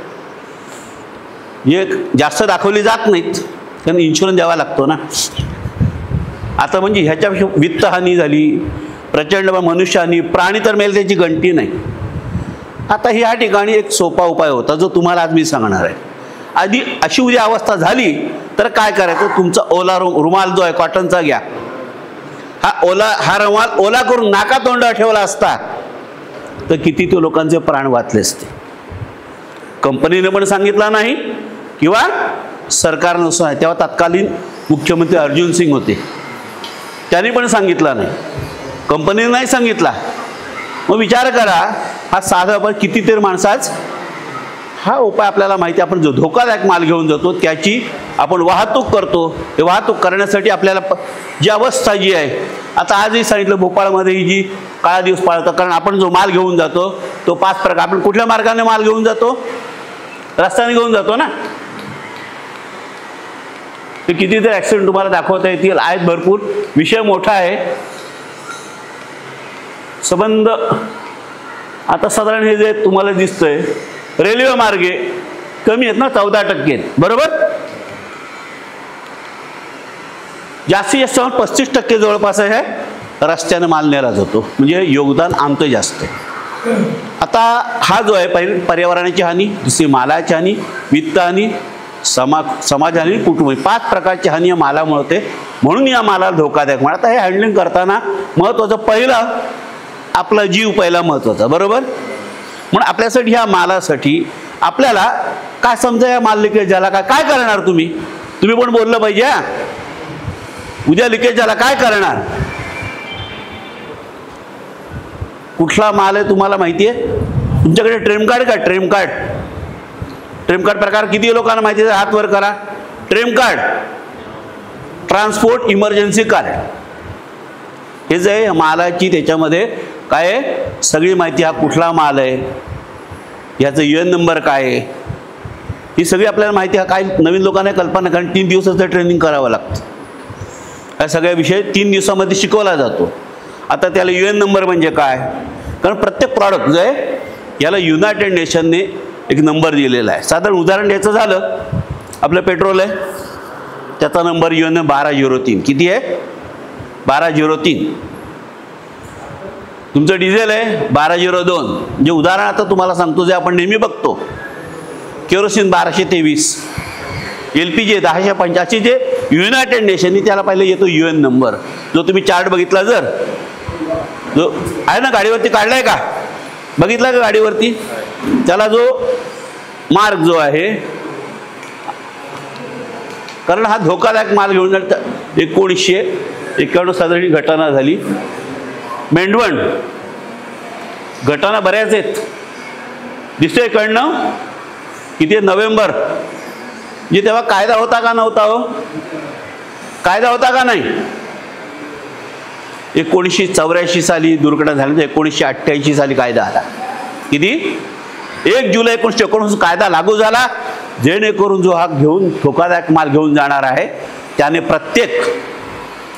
हे जास्त दाखवली जात नाहीत, कारण इन्शुरन्स द्यावा लागतो ना. आता म्हणजे ह्याच्यापेक्षा वित्तहानी झाली, प्रचंड मनुष्यहानी, प्राणी तर मेल त्याची गणती नाही. आता ह्या ठिकाणी एक सोपा उपाय होता जो तुम्हाला आज मी सांगणार आहे. आधी अशी उद्या अवस्था झाली तर काय करायचं? तुमचा ओला रुमाल जो आहे कॉटनचा घ्या. हा रुमाल ओला करून नाका तोंडावर ठेवला असता तर किती ते लोकांचे प्राण वाचले असते. कंपनीने पण सांगितलं नाही किंवा सरकारनं नाही. तेव्हा तत्कालीन मुख्यमंत्री अर्जुन सिंग होते, त्यांनी पण सांगितलं नाही, कंपनीने नाही सांगितला. मग विचार करा, हा साधा पण कितीतरी माणसाच हा उपाय आपल्याला माहिती. आपण जो धोकादायक माल घेऊन जातो त्याची आपण वाहतूक करतो. हे वाहतूक करण्यासाठी आपल्याला जी अवस्था जी आहे, आता आजही सांगितलं भोपाळमध्ये ही जी काळा दिवस पाळतं, कारण आपण जो माल घेऊन जातो तो 5 प्रकार. आपण कुठल्या मार्गाने माल घेऊन जातो? रस्त्याने घेऊन जातो ना. ते कितीतरी ॲक्सिडेंट तुम्हाला दाखवता येतील, आहेत भरपूर. विषय मोठा आहे, संबंध. आता साधारण हे जे तुम्हाला दिसतंय रेल्वे मार्गे कमी आहेत ना, 14% बरोबर. जास्तीत जास्त 35% जवळपास आहे रस्त्याने माल नेला जातो, म्हणजे योगदान आमचं जास्त आहे. आता हा जो आहे पहिली पर्यावरणाची हानी, दुसरी मालाची हानी, वित्त हानी, समाज हानी, कुटुंब, 5 प्रकारची हानी या मालामुळे होते. म्हणून या मालाला धोकादायक म्हणा. आता हे हँडलिंग करताना महत्त्वाचं पहिलं आपला जीव पहिला महत्त्वाचा, बरोबर. म्हणून आपल्यासाठी ह्या मालासाठी आपल्याला काय समजा, या माल लिकेज झाला काय करणार? तुम्ही पण बोललं पाहिजे. उद्या लिकेज झाला काय करणार? कुठला माल आहे तुम्हाला माहिती आहे? तुमच्याकडे ट्रेम कार्ड का? ट्रेम कार्ड प्रकार किती लोकांना माहिती आहे? हात वर करा. ट्रेम कार्ड, ट्रान्सपोर्ट इमर्जन्सी कार्ड. हे जे आहे मालाची त्याच्यामध्ये काय आहे सगळी माहिती, हा कुठला माल आहे, ह्याचं UN नंबर काय आहे, ही सगळी आपल्याला माहिती. हा काय नवीन लोकांना कल्पना, कारण 3 दिवसाचं ट्रेनिंग करावं लागतं. हा सगळ्या विषय 3 दिवसामध्ये शिकवला जातो. आता त्याला UN नंबर म्हणजे काय, कारण प्रत्येक प्रॉडक्ट जो आहे याला युनायटेड नेशनने एक नंबर दिलेला आहे. साधारण उदाहरण द्यायचं झालं, आपलं पेट्रोल आहे, त्याचा नंबर UN 1203. किती आहे? 1203. तुमचं डिझेल आहे 1202. म्हणजे उदाहरण आता तुम्हाला सांगतो जे आपण नेहमी बघतो, केरोसिन 1223, LPG 1085. जे युनायटेड नेशननी त्याला पहिले येतो UN नंबर. जो तुम्ही चार्ट बघितला, जर जो आहे ना गाडीवरती काढलाय का, बघितला का गाडीवरती, त्याला जो मार्क जो आहे, कारण हा धोकादायक माल घेऊन जात. 1991 साधारण घटना झाली, मेंढवण घटना बऱ्याच आहेत, दिसतोय कळणं किती, नोव्हेंबर. म्हणजे तेव्हा कायदा होता का नव्हता हो, कायदा होता का नाही. 1984 साली दुर्घटना झाली, 1988 साली कायदा आला. किती? 1 जुलै 1989 कायदा लागू झाला, जेणेकरून जो हा घेऊन धोकादायक माल घेऊन जाणार आहे त्याने प्रत्येक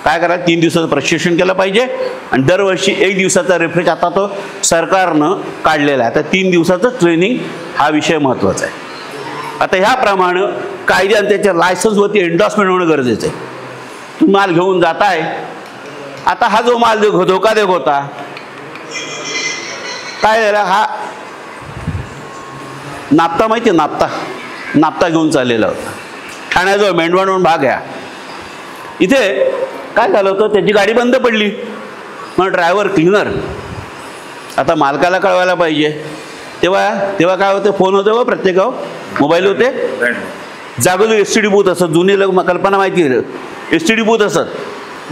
काय करायला 3 दिवसाचं प्रशिक्षण केलं पाहिजे, आणि दरवर्षी 1 दिवसाचा रिफ्रेश आता तो सरकारनं काढलेला आहे. आता 3 दिवसाचं ट्रेनिंग हा विषय महत्त्वाचा आहे. आता ह्याप्रमाणे कायद्याने त्याच्या लायसन्सवरती एन्डॉर्समेंट होणं गरजेचं आहे. तुम्ही माल घेऊन जाताय, आता हा जो माल धोकादायक होता, काय झाला, हा नाफ्ता माहिती आहे, नाफ्ता घेऊन चाललेला होता. ठाण्याजवळ मेंढवण म्हणून भाग आहे, इथे काय झालं होतं, त्याची गाडी बंद पडली. मग ड्रायव्हर क्लिनर आता मालकाला कळवायला पाहिजे. तेव्हा काय होतं, फोन होते व प्रत्येक मोबाईल होते, जागोजागी STD बूथ असत, जुनी कल्पना माहिती आहे, STD बूथ असत.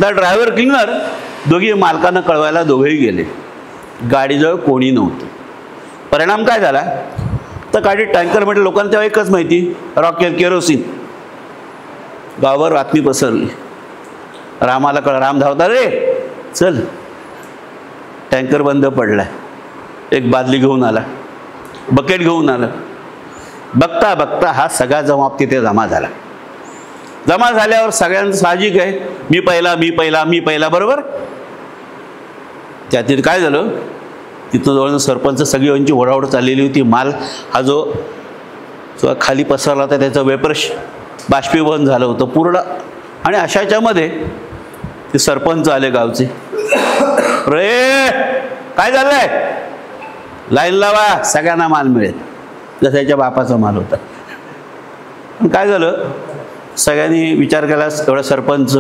तर ड्रायव्हर क्लिनर दोघी मालकांना कळवायला दोघेही गेले, गाडीजवळ कोणी नव्हतं. परिणाम काय झाला, तर गाडी टँकर म्हटलं, लोकांना तेव्हा एकच माहिती, रॉकेल केरोसिन. गावावर बातमी पसरली, रामाला राम धावता, रे चल टँकर बंद पडलाय. एक बादली घेऊन आला, बकेट घेऊन आला. बघता बघता हा सगळा जमाब तिथे जमा झाला. जमा झाल्यावर सगळ्यांचं साहजिक आहे, मी पहिला, बरोबर. त्यातील काय झालं, तिथं जवळ सरपंच सगळी यांची ओढाओढ चाललेली होती. माल हा जो खाली पसरला होता त्याचं वेपर्श बाष्पीभवन झालं होतं पूर्ण. आणि अशाच्यामध्ये ते सरपंच आले गावचे, रे काय झालंय, लाईन लावा, सगळ्यांना माल मिळेल. जसं याच्या बापाचा माल होता. पण काय झालं, सगळ्यांनी विचार केला, एवढा सरपंच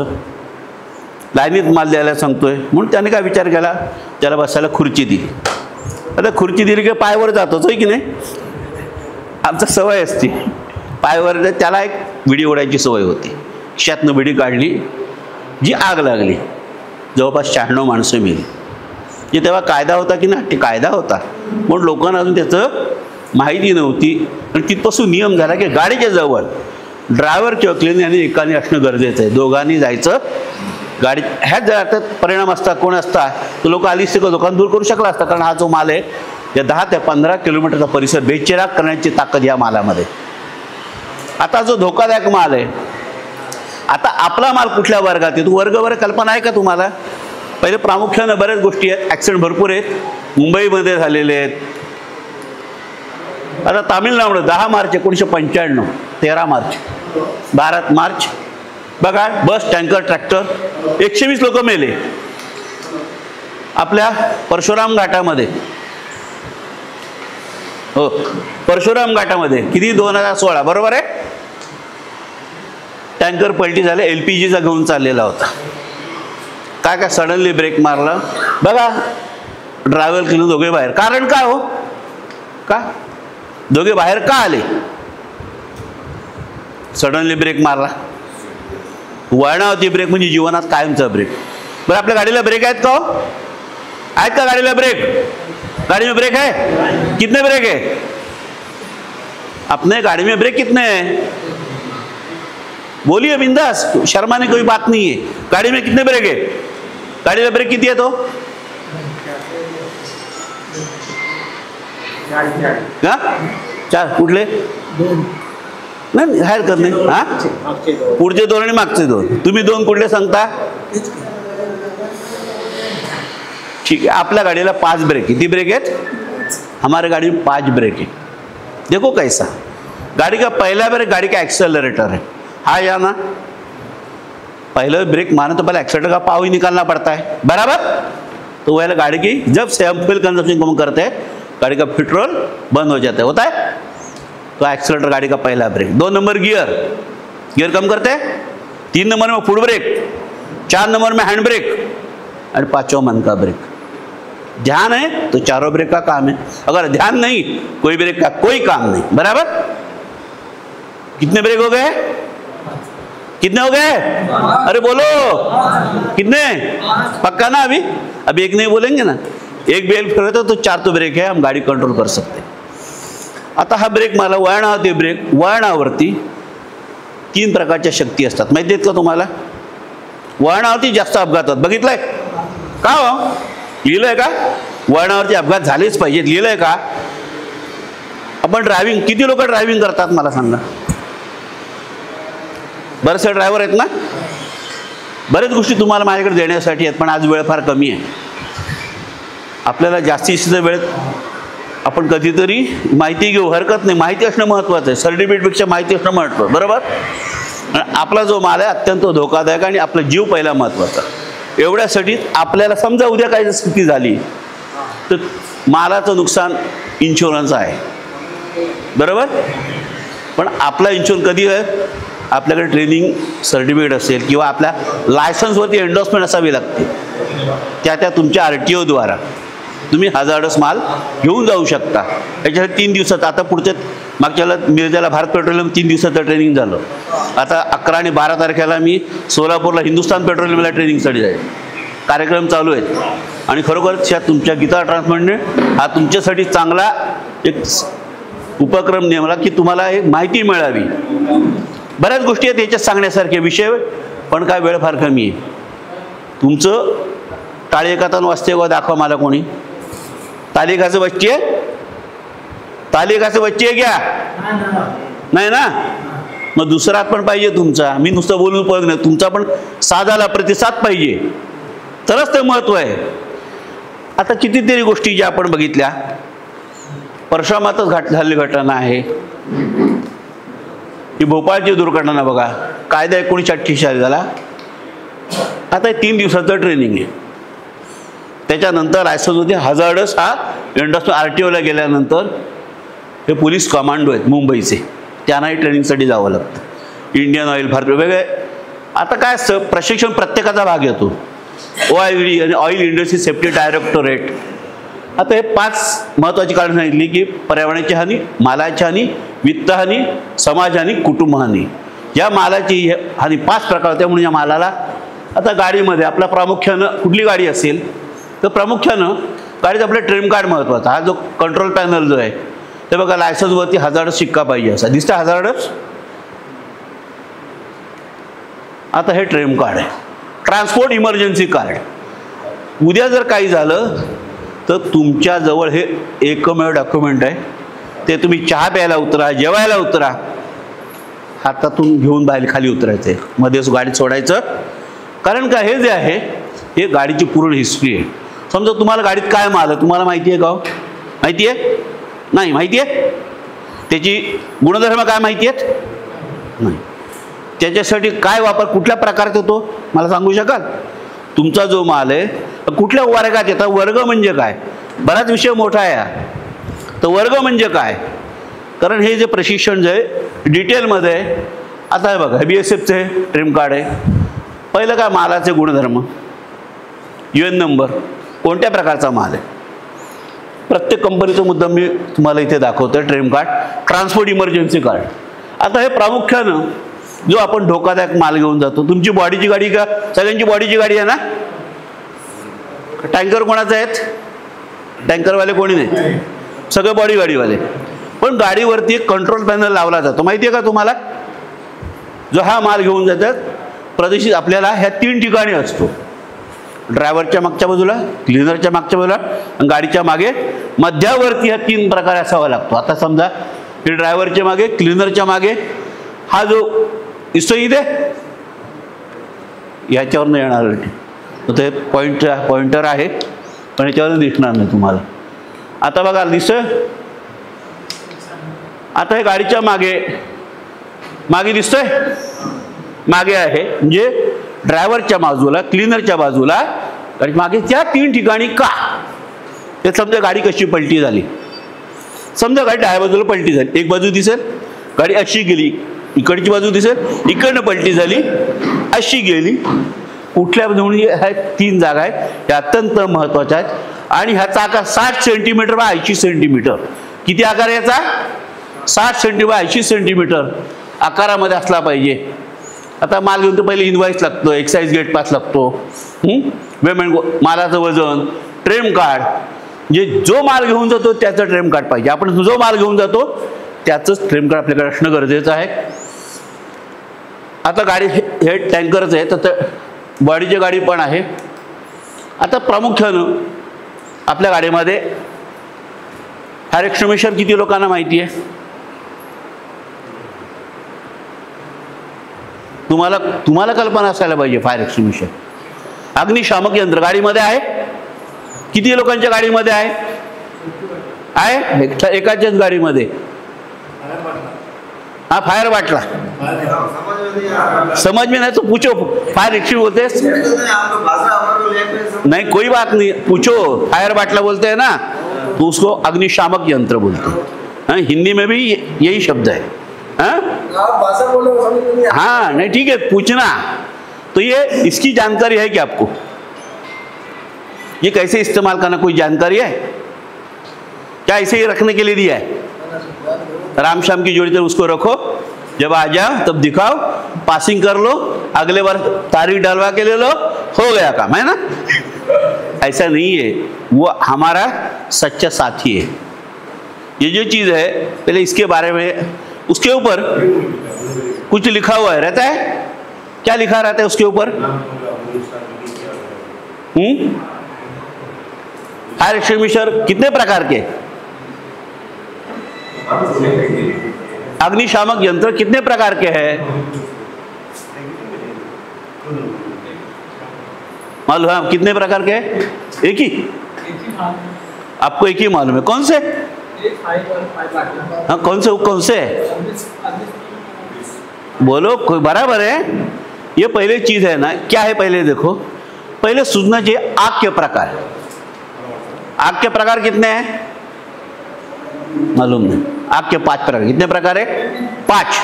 लाईनीत माल द्यायला सांगतोय, म्हणून त्याने काय विचार केला, त्याला बसायला खुर्ची दिली. आता खुर्ची दिली की पायवर जातोच आहे की नाही, आमचा सवय असते पायवर. त्याला एक विडी ओढायची सवय होती. खिशातनं विडी काढली, जी आग लागली, जवळपास 96 माणसं मेली. जे तेव्हा कायदा होता की नाही, ते कायदा होता, म्हणून लोकांना अजून त्याचं माहिती नव्हती. आणि तिथपासून नियम झाला की गाडीच्या जवळ ड्रायव्हर किंवा क्लीनर यांनी एकाने असणं गरजेचं आहे, दोघांनी जायचं. गाडी ह्याच जर परिणाम असता कोण असता तर लोक आली असते, लोकांना दूर करू शकला असता. कारण हा जो माल आहे या 10 ते 15 किलोमीटरचा परिसर बेचिराग करण्याची ताकद या मालामध्ये. आता जो धोकादायक माल आहे, आता आपला माल कुठल्या वर्गात आहे, तो वर्ग कल्पना आहे का तुम्हाला. पहिले प्रामुख्यानं बऱ्याच गोष्टी आहेत, ॲक्सिडेंट भरपूर आहेत, मुंबईमध्ये झालेले आहेत. आता तामिळनाडू 10 मार्च 1995, 13 मार्च, 12 मार्च बघा, बस, टँकर, ट्रॅक्टर 120 लोक मेले. आपल्या परशुराम घाटामध्ये, हो परशुराम घाटामध्ये किती 2016, बरोबर आहे. टँकर पलटी झाले, LPGचा घेऊन चाललेला होता. काय सडनली ब्रेक मारला, बघा ड्रायव्हर केलं, दोघे बाहेर. कारण काय हो, का दोघे बाहेर का आले, सडनली ब्रेक मारला. वळणा होती ब्रेक, म्हणजे जीवनात कायमचा ब्रेक. बरं आपल्या गाडीला ब्रेक आहेत का हो, आहेत का गाडीला ब्रेक, गाड़ी में ब्रेक है, कितने ब्रेक है अपने गाड़ी में, ब्रेक कितने हैं बोलिए बिंदास, शर्माने कोई बात नहीं है. गाड़ी में कितने ब्रेक है, गाडीला ब्रेक किती येतो? का 4? कुठले? नाही हरकत नाही. हा, पुढचे 2 आणि मागचे 2. तुम्ही 2 कुठले सांगता? ठीक है. आपल्या गाडीला 5 ब्रेक. किती ब्रेक आहेत? हमारे गाड़ी में 5 ब्रेक है. देखो कैसा, गाड़ी का पहला ब्रेक गाड़ी का एक्सेलरेटर है. हाँ या ना? पहले ब्रेक मारने तो पहले एक्सेलरेटर का पाव ही निकालना पड़ता है, बराबर? तो वह गाड़ी की जब से हम फ्यूल कंजप्शन कम करते हैं गाड़ी का पेट्रोल बंद हो जाता है, होता है? तो एक्सेलरेटर गाड़ी का पहला ब्रेक. 2 नंबर गियर कम करते हैं. 3 नंबर में फुट ब्रेक, 4 नंबर में हैंड ब्रेक और 5वां मन का ब्रेक. ध्यान है तो चारों ब्रेक का काम है. अगर ध्यान नहीं, कोई ब्रेक का कोई काम नहीं, बराबर? कितने ब्रेक हो गए? कितने हो गए? अरे बोलो कितने? पक्का ना? अभी एक नहीं बोलेंगे ना. एक बेल फिरवतो तो 4 तो ब्रेक है, हम गाडी कंट्रोल करू शकते. आता हा ब्रेक मला वळणावरती ब्रेक, वळणावरती 3 प्रकारच्या शक्ती असतात. माहिती आहेत का तुम्हाला? वळणावरती जास्त अपघात होतात. बघितलंय का हो? लिहिलंय का? वळणावरती अपघात झालेच पाहिजेत. लिहिलंय का? आपण ड्रायव्हिंग, किती लोक ड्रायव्हिंग करतात मला सांगा? बरेचसे ड्रायव्हर आहेत ना. बरेच गोष्टी तुम्हाला माझ्याकडे देण्यासाठी आहेत, पण आज वेळ फार कमी आहे. आपल्याला जास्तीत वेळेत आपण कधीतरी माहिती घेऊ, हरकत नाही. माहिती असणं महत्त्वाचं आहे. सर्टिफिकेटपेक्षा माहिती असणं महत्त्वाचं, बरोबर? आपला जो माल आहे अत्यंत धोकादायक आणि आपला जीव पहिला महत्त्वाचा. एवढ्यासाठी आपल्याला समजा उद्या काही स्थिती झाली तर मालाचं नुकसान इन्शुरन्स आहे, बरोबर? पण आपला इन्शुरन्स कधी आहे? आपल्याकडे ट्रेनिंग सर्टिफिकेट असेल किंवा आपल्या लायसन्सवरती एंडोर्समेंट असावी लागते. त्या तुमच्या RTO द्वारा तुम्ही हजार्डस माल घेऊन जाऊ शकता. याच्यासाठी 3 दिवसाचं, आता पुढच्या मागच्याला मिरजेला भारत पेट्रोलियम 3 दिवसाचं ट्रेनिंग झालं. आता 11 आणि 12 तारखेला मी सोलापूरला हिंदुस्तान पेट्रोलियमला ट्रेनिंगसाठी जाईल. कार्यक्रम चालू आहेत आणि खरोखरच या तुमच्या गीता ट्रान्सपोर्टने हा तुमच्यासाठी चांगला एक उपक्रम नेमला की तुम्हाला एक माहिती मिळावी. बऱ्याच गोष्टी आहेत याच्यात सांगण्यासारखे विषय, पण काय वेळ फार कमी आहे. तुमचं टाळीएकातून वाचते का? दाखवा मला कोणी. तालिकाचं बच्चे आहे? तालिकाचं बच्चे आहे क्या? नाही ना. मग दुसरा पण पाहिजे तुमचा. मी नुसतं बोलून उपयोग नाही, तुमचा पण साधाला प्रतिसाद पाहिजे, तरच ते महत्त्व आहे. आता कितीतरी गोष्टी ज्या आपण बघितल्या, परशुरामातच झालेली घटना आहे ही भोपाळची दुर्घटना. बघा, कायदा 1988 झाला. आता 3 दिवसाचं ट्रेनिंग आहे. त्याच्यानंतर लायसन्स होते हजार्डस हा एंडोर्समेंट RTOला गेल्यानंतर हे पोलीस कमांडो आहेत मुंबईचे, त्यांनाही ट्रेनिंगसाठी जावं लागतं. इंडियन ऑइल, भारत वेगळे. आता काय असतं, प्रशिक्षण प्रत्येकाचा भाग येतो. OID आणि ऑइल इंडस्ट्री सेफ्टी डायरेक्टोरेट. आता हे 5 महत्त्वाची कारणं सांगितली की पर्यावरणाची हानी, मालाची हानी, वित्तहानी, समाजहानी, कुटुंबहानी. या मालाची हानी 5 प्रकार होत्या. म्हणून या मालाला आता गाडीमध्ये आपला प्रामुख्यानं कुठली गाडी असेल तर प्रामुख्यानं गाडीचं आपलं ट्रेम कार्ड महत्त्वाचा. हा जो कंट्रोल पॅनल जो आहे ते बघा, लायसन्सवरती हजार्डस शिक्का पाहिजे असा दिसतं हजार्डस. आता हे ट्रेम कार्ड आहे, ट्रान्सपोर्ट इमर्जन्सी कार्ड. उद्या जर काही झालं तर तुमच्याजवळ हे एकमेव डॉक्युमेंट आहे. ते तुम्ही चहा प्यायला उतरा, जेवायला उतरा, हातातून घेऊन बाहेर खाली उतरायचं आहे, मध्येच गाडी सोडायचं. कारण का, हे जे आहे हे गाडीची पूर्ण हिस्ट्री आहे. समजा तुम्हाला गाडीत काय माल आहे तुम्हाला माहिती आहे का? माहिती आहे? नाही माहिती आहे. त्याची गुणधर्म काय माहिती आहेत? नाही. त्याच्यासाठी काय वापर कुठल्या प्रकारचा होतो मला सांगू शकाल? तुमचा जो माल आहे कुठल्या वर्गात येतात? वर्ग म्हणजे काय? बराच विषय मोठा आहे. तर वर्ग म्हणजे काय? कारण हे जे प्रशिक्षण जे आहे डिटेलमध्ये आहे. आता हे बघा, BSFचे ट्रिम कार्ड आहे. पहिलं काय, मालाचे गुणधर्म, UN नंबर, कोणत्या प्रकारचा माल आहे. प्रत्येक कंपनीचा मुद्दा मी तुम्हाला इथे दाखवतो. ट्रेम कार्ड, ट्रान्सपोर्ट इमर्जन्सी कार्ड. आता हे प्रामुख्यानं जो आपण धोकादायक माल घेऊन जातो, तुमची बॉडीची गाडी का? सगळ्यांची बॉडीची गाडी आहे ना. टँकर कोणाचे आहेत? टँकरवाले कोणी नाही, सगळे बॉडी गाडीवाले. पण गाडीवरती एक कंट्रोल पॅनल लावला जातो, माहिती आहे का तुम्हाला? जो हा माल घेऊन जातात प्रदेशित आपल्याला ह्या 3 ठिकाणी असतो. ड्रायव्हरच्या मागच्या बाजूला, क्लिनरच्या मागच्या बाजूला आणि गाडीच्या मागे मध्यावरती हा 3 प्रकारे असावा लागतो. आता समजा हे ड्रायव्हरच्या मागे, क्लिनरच्या मागे हा जो दिसतो इथे याच्यावर नाही येणार, ते पॉइंटर आहे पण याच्यावर दिसणार नाही तुम्हाला. आता बघा दिसतंय. आता हे गाडीच्या मागे दिसतोय, मागे आहे म्हणजे ड्रायव्हरच्या बाजूला, क्लिनरच्या बाजूला मागे त्या 3 ठिकाणी का. ते समजा गाडी कशी पलटी झाली, समजा गाडी डाव्या बाजूला पलटी झाली, एक बाजू दिसेल गाडी अशी गेली, इकडची बाजू दिसेल इकडनं पलटी झाली, अशी गेली, कुठल्या बाजूने. ह्या 3 जागा आहेत, त्या अत्यंत महत्त्वाच्या आहेत. आणि ह्याचा आकार 60 सेंटीमीटर बाय 80 सेंटीमीटर. किती आकार याचा? 60 सेंटी बाय 80 सेंटीमीटर आकारामध्ये असला पाहिजे. आता माल घेऊन तर पहिले इनवाईस लागतो, एक्साईज गेट पास लागतो, पेमेंट, मालाचं वजन, ट्रेम कार्ड, म्हणजे जो माल घेऊन जातो त्याचं ट्रेम कार्ड पाहिजे. आपण जो माल घेऊन जातो त्याचंच ट्रेम कार्ड आपल्याकडे असणं गरजेचं आहे. आता गाडी हे टँकरच आहे, तर बॉडीची गाडी पण आहे. आता प्रामुख्यानं आपल्या गाडीमध्ये फायर एक्सटिंग्विशर किती लोकांना माहिती आहे? तुम्हाला कल्पना असायला पाहिजे. फायर एक्सटिंग्विशर, अग्निशामक यंत्र गाडीमध्ये आहे. किती लोकांच्या गाडीमध्ये आहे? एकाच्याच गाडीमध्ये. हाँ फायर बाटला समझ में नहीं तो पूछो, फायर एक्सटिंग्विशर बोलते हैं नहीं, कोई बात नहीं, पूछो. फायर बाटला बोलते हैं ना, तो उसको अग्निशामक यंत्र बोलते हैं. हिंदी में भी यही शब्द है. हाँ नहीं ठीक है, पूछना. तो ये इसकी जानकारी है कि आपको ये कैसे इस्तेमाल करना, कोई जानकारी है क्या? ऐसे ही रखने के लिए दिया है? राम शाम की जोड़ी, तो उसको रखो, जब आ जाओ तब दिखाओ, पासिंग कर लो, अगले बार तारीख डलवा के ले लो, हो गया काम, है ना. ऐसा नहीं है, वो हमारा सच्चा साथी है. ये जो चीज़ है पहले इसके बारे में, उसके ऊपर कुछ लिखा हुआ है रहता है. क्या लिखा रहता है उसके ऊपर? फायर एक्सटिंग्विशर कितने प्रकार के, अग्निशामक यंत्र कितने प्रकार के हैं मालूम है? कितने प्रकार के? एक ही. आपको एक ही मालूम है. कौन से? हाँ कौन से बोलो, कोई बराबर है. ये पहले चीज है ना, क्या है पहले देखो, पहले सूझना चाहिए आग के प्रकार. आग के प्रकार कितने हैं मालूम नहीं. आग के 5 प्रकार. कितने प्रकार है? 5.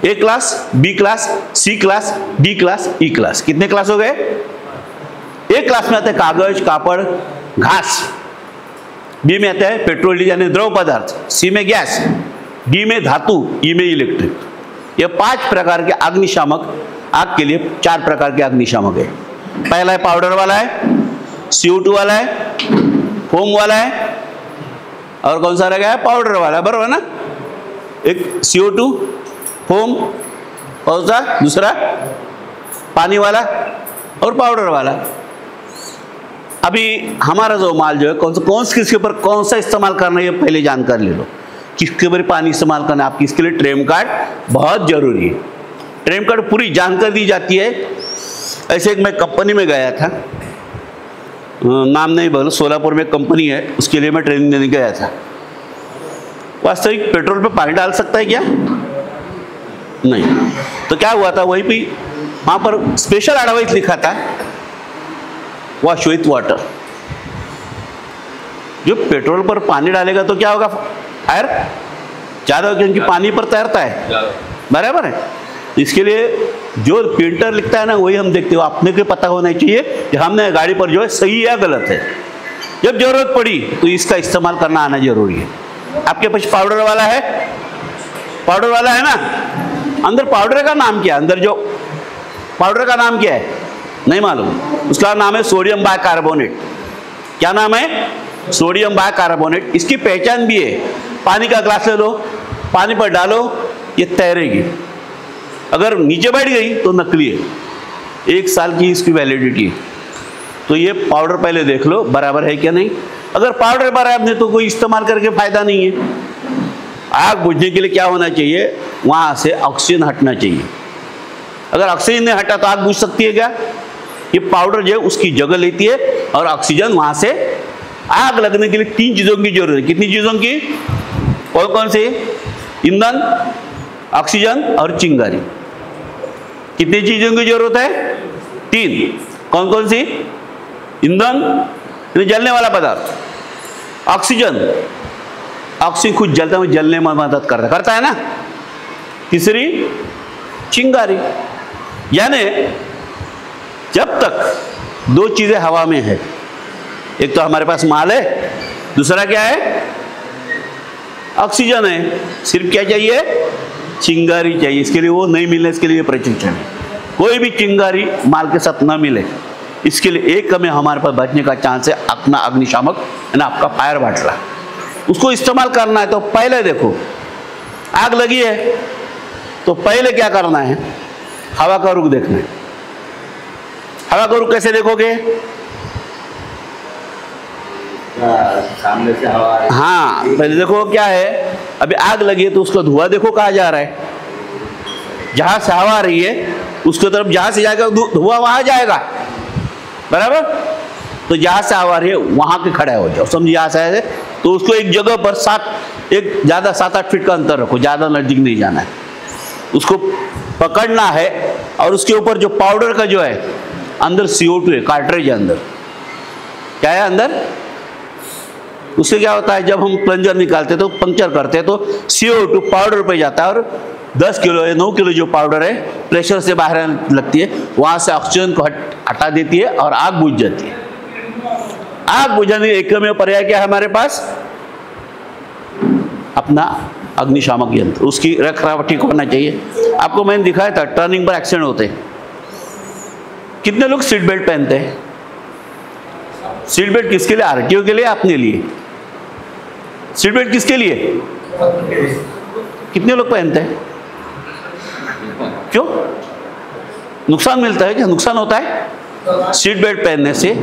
A class, B class, C class, D class, E class. कितने क्लास हो गए? ए क्लास में आते हैं कागज, कापड़, घास. बी में आता है पेट्रोल, डीजल यानी द्रव पदार्थ. सी में गैस, डी में धातु, ई में इलेक्ट्रिक. ये 5 प्रकार के अग्निशामक, आग के लिए 4 प्रकार के अग्निशामक है. पहला है पाउडर वाला है, CO2 वाला है, फोम वाला है, और कौन सा रह गया है? पाउडर वाला. बराबर ना. एक CO2, फोम, कौन सा दूसरा? पानी वाला और पाउडर वाला. अभी हमारा जो माल जो है कौन से किसके ऊपर कौन सा इस्तेमाल करना है ये पहले जानकारी ले लो. किसके ऊपर पानी इस्तेमाल करना है आपकी, इसके लिए ट्रेम कार्ड बहुत जरूरी है. ट्रेम कार्ड पूरी जानकारी दी जाती है. ऐसे एक मैं कंपनी में गया था, नाम नहीं बोलो, सोलापुर में कंपनी है, उसके लिए मैं ट्रेनिंग देने गया था. वास्तविक पेट्रोल पे पानी डाल सकता है क्या? नहीं. तो क्या हुआ था, वहीं पे वहाँ पर स्पेशल एडवाइस लिखा था, वॉश विथ वाटर. जो पेट्रोल पर पानी डालेगा तो क्या होगा? फायर ज़्यादा होगा, क्योंकि पानी पर तैरता है. बराबर है. इसके लिए जो पेंटर लिखता है ना वही हम देखते हो. अपने को पता होना चाहिए कि हमने गाड़ी पर जो है सही या गलत है. जब जरूरत पड़ी तो इसका इस्तेमाल करना आना जरूरी है. आपके पास पाउडर वाला है, पाउडर वाला है ना. अंदर पाउडर का नाम क्या है? अंदर जो पाउडर का नाम क्या है नहीं मालूम. उसका नाम है सोडियम बाइकार्बोनेट. क्या नाम है? Sodium bicarbonate. इसकी पहचान भी है. पानी का ग्लास ले लो, पानी पर डालो, ये तैरेगी. अगर नीचे बैठ गई तो नकली है. 1 साल की इसकी वैलिडिटी है. तो ये पाउडर पहले देख लो बराबर है क्या नहीं। अगर पाउडर बराबर नहीं तो कोई इस्तेमाल करके फायदा नहीं है। आग बुझने के लिए क्या होना चाहिए, वहाँ से ऑक्सीजन हटना चाहिए। अगर ऑक्सीजन नहीं हटा तो आग बुझ सकती है क्या? ये पाउडर जो है उसकी जगह लेती है और ऑक्सीजन वहाँ से, आग लगने के लिए 3 चीज़ों की जरूरत है। कितनी चीज़ों की? कौन कौन सी? ईंधन, ऑक्सीजन और चिंगारी। कितनी चीज़ों की जरूरत है? 3। कौन कौन सी? ईंधन जलने वाला पदार्थ, ऑक्सीजन, ऑक्सीजन खुद जलता है, जलने में मदद करता है ना। तीसरी चिंगारी। यानी जब तक 2 चीजें हवा में है, एक तो हमारे पास माल है, दूसरा क्या है? ऑक्सीजन है। सिर्फ क्या चाहिए? चिंगारी चाहिए। इसके लिए वो नहीं मिलने, इसके लिए प्रशिक्षण है। कोई भी चिंगारी माल के साथ ना मिले, इसके लिए एक में हमारे पास बचने का चांस है अपना अग्निशामक है ना, आपका फायर बाटला, उसको इस्तेमाल करना है। तो पहले देखो आग लगी है तो पहले क्या करना है? हवा का रुख देखना है। हवा का रुख कैसे देखोगे? सामने से हवा आ रही है। हाँ, पहले देखो क्या है, अभी आग लगी है तो उसका धुआं देखो कहाँ जा रहा है। जहां से हवा आ रही है उसके तरफ, जहां से जाएगा धुआं वहां जाएगा, बराबर। तो जहां से हवा आ रही है वहां के खड़ा हो जाओ, समझिए। यहाँ से आए तो उसको एक जगह पर ज़्यादा 7-8 फीट का अंतर रखो, ज़्यादा नजदीक नहीं जाना है। उसको पकड़ना है और उसके ऊपर जो पाउडर का जो है अंदर CO2 है, कार्ट्रिज है अंदर। क्या है अंदर? उससे क्या होता है, जब हम प्लंजर निकालते तो पंक्चर करते तो CO2 पाउडर पे जाता है और 10 किलो या 9 किलो जो पाउडर है प्रेशर से बाहर लगती है, वहाँ से ऑक्सीजन को हटा देती है और आग बुझ जाती है। आग बुझाने के एकमेव पर्याय क्या है हमारे पास? अपना अग्निशामक यंत्र। उसकी रखरखाव ठीक होना चाहिए। आपको मैंने दिखाया था टर्निंग पर एक्सीडेंट होते हैं, कितने लोग सीट बेल्ट पहनते हैं? सीट बेल्ट किसके लिए? RTO के लिए, अपने लिए। सीट बेल्ट किसके लिए? कितने लोग पहनते हैं? क्यों? नुकसान मिलता है क्या? नुकसान होता है सीट बेल्ट पहनने से?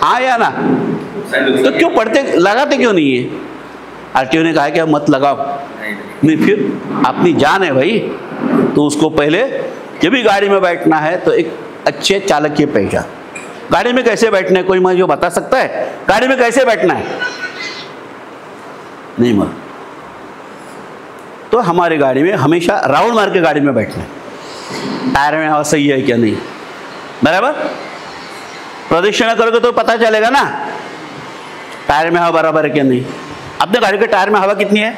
हाँ या ना? तो क्यों पढ़ते, लगाते क्यों नहीं है? RTO ने कहा है कि मत लगाओ। नहीं, फिर अपनी जान है भाई, तो उसको पहले जब भी गाड़ी में बैठना है तो एक अच्छे चालक की पहचान। गाड़ी में कैसे बैठना है कोई मुझे बता सकता है? गाड़ी में कैसे बैठना है? नहीं मालूम। तो हमारी गाड़ी में हमेशा राउंड मार के गाड़ी में बैठना है। टायर में हवा सही है क्या नहीं, बराबर। प्रदक्षिणा करोगे तो पता चलेगा ना टायर में हवा बराबर है क्या नहीं। अपने गाड़ी के टायर में हवा कितनी है?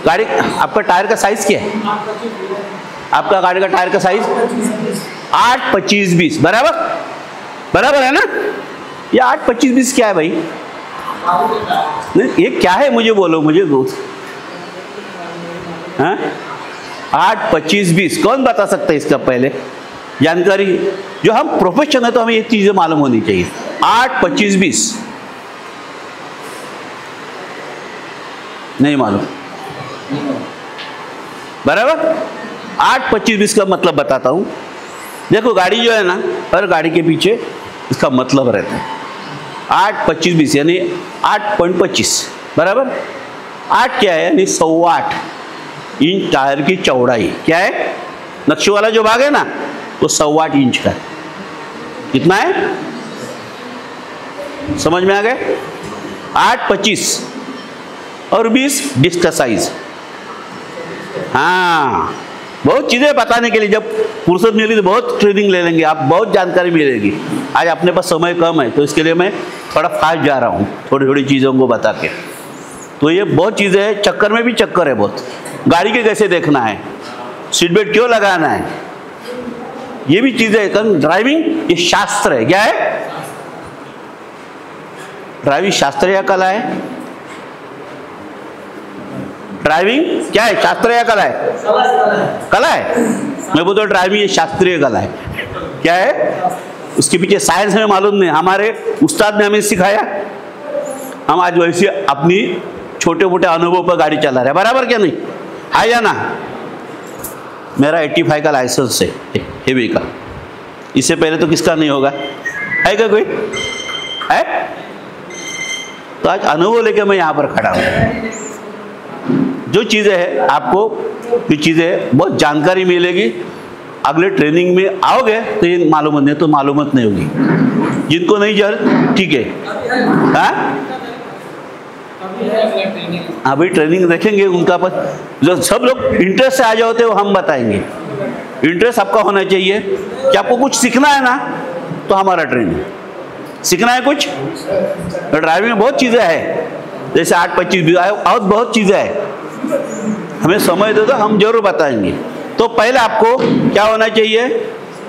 गाड़ी, आपका टायर का साइज क्या है? आपका गाड़ी का टायर का साइज 8, 25, 20, बराबर बराबर है ना। ये 8, 25, 20 क्या है भाई? नहीं, ये क्या है मुझे बोलो, मुझे हाँ 8, 25, 20 कौन बता सकता है इसका? पहले जानकारी, जो हम प्रोफेशन है तो हमें ये चीजें मालूम होनी चाहिए। 8, 25, 20 नहीं मालूम, बराबर। 8, 25, 20 का मतलब बताता हूं। देखो गाड़ी जो है ना, हर गाड़ी के पीछे इसका मतलब रहता है। 8, 25, 20 यानी 8.25, बराबर। 8 क्या है? यानी 8.25 इंच टायर की चौड़ाई। क्या है? नक्शे वाला जो भाग है ना वो 8.25 इंच का है। कितना है? समझ में आ गए? 8, 25 और 20 डिस्क का साइज। हाँ, बहुत चीज़ें बताने के लिए जब फुर्सत मिली तो बहुत ट्रेनिंग ले लेंगे आप, बहुत जानकारी मिलेगी। आज अपने पास समय कम है तो इसके लिए मैं थोड़ा फास्ट जा रहा हूँ, थोड़ी थोड़ी चीज़ों को बता के। तो ये बहुत चीज़ें हैं, चक्कर में भी चक्कर है बहुत। गाड़ी के कैसे देखना है, सीट बेल्ट क्यों लगाना है, ये भी चीज़ें। कारण ड्राइविंग ये शास्त्र है। क्या है? ड्राइविंग शास्त्र या कला है? ड्राइविंग क्या है? शास्त्र या कला है? कला है। मैं बोलता हूँ ड्राइविंग ये शास्त्रीय कला है। क्या है? उसके पीछे साइंस हमें मालूम नहीं, हमारे उस्ताद ने हमें सिखाया। हम आज वैसे अपनी छोटे मोटे अनुभव पर गाड़ी चला रहे हैं, बराबर क्या नहीं? है या ना? मेरा 85 का लाइसेंस है हेवी का, इससे पहले तो किसका नहीं होगा, है क्या कोई है? तो आज अनुभव लेके मैं यहाँ पर खड़ा हूँ। जो चीज़ें हैं आपको, ये चीज़ें बहुत जानकारी मिलेगी। अगले ट्रेनिंग में आओगे तो ये मालूमत नहीं तो मालूमत नहीं होगी। जिनको नहीं जर ठीक है, हाँ अभी ट्रेनिंग देखेंगे उनका, पर जो सब लोग इंटरेस्ट से आ जाते वो हम बताएंगे। इंटरेस्ट आपका होना चाहिए कि आपको कुछ सीखना है ना, तो हमारा ट्रेनिंग सीखना है कुछ। तो ड्राइविंग में बहुत चीज़ें हैं, जैसे 8-25 और बहुत चीज़ें हैं। हमें समय दे दो, हम जरूर बताएंगे। तो पहले आपको क्या होना चाहिए,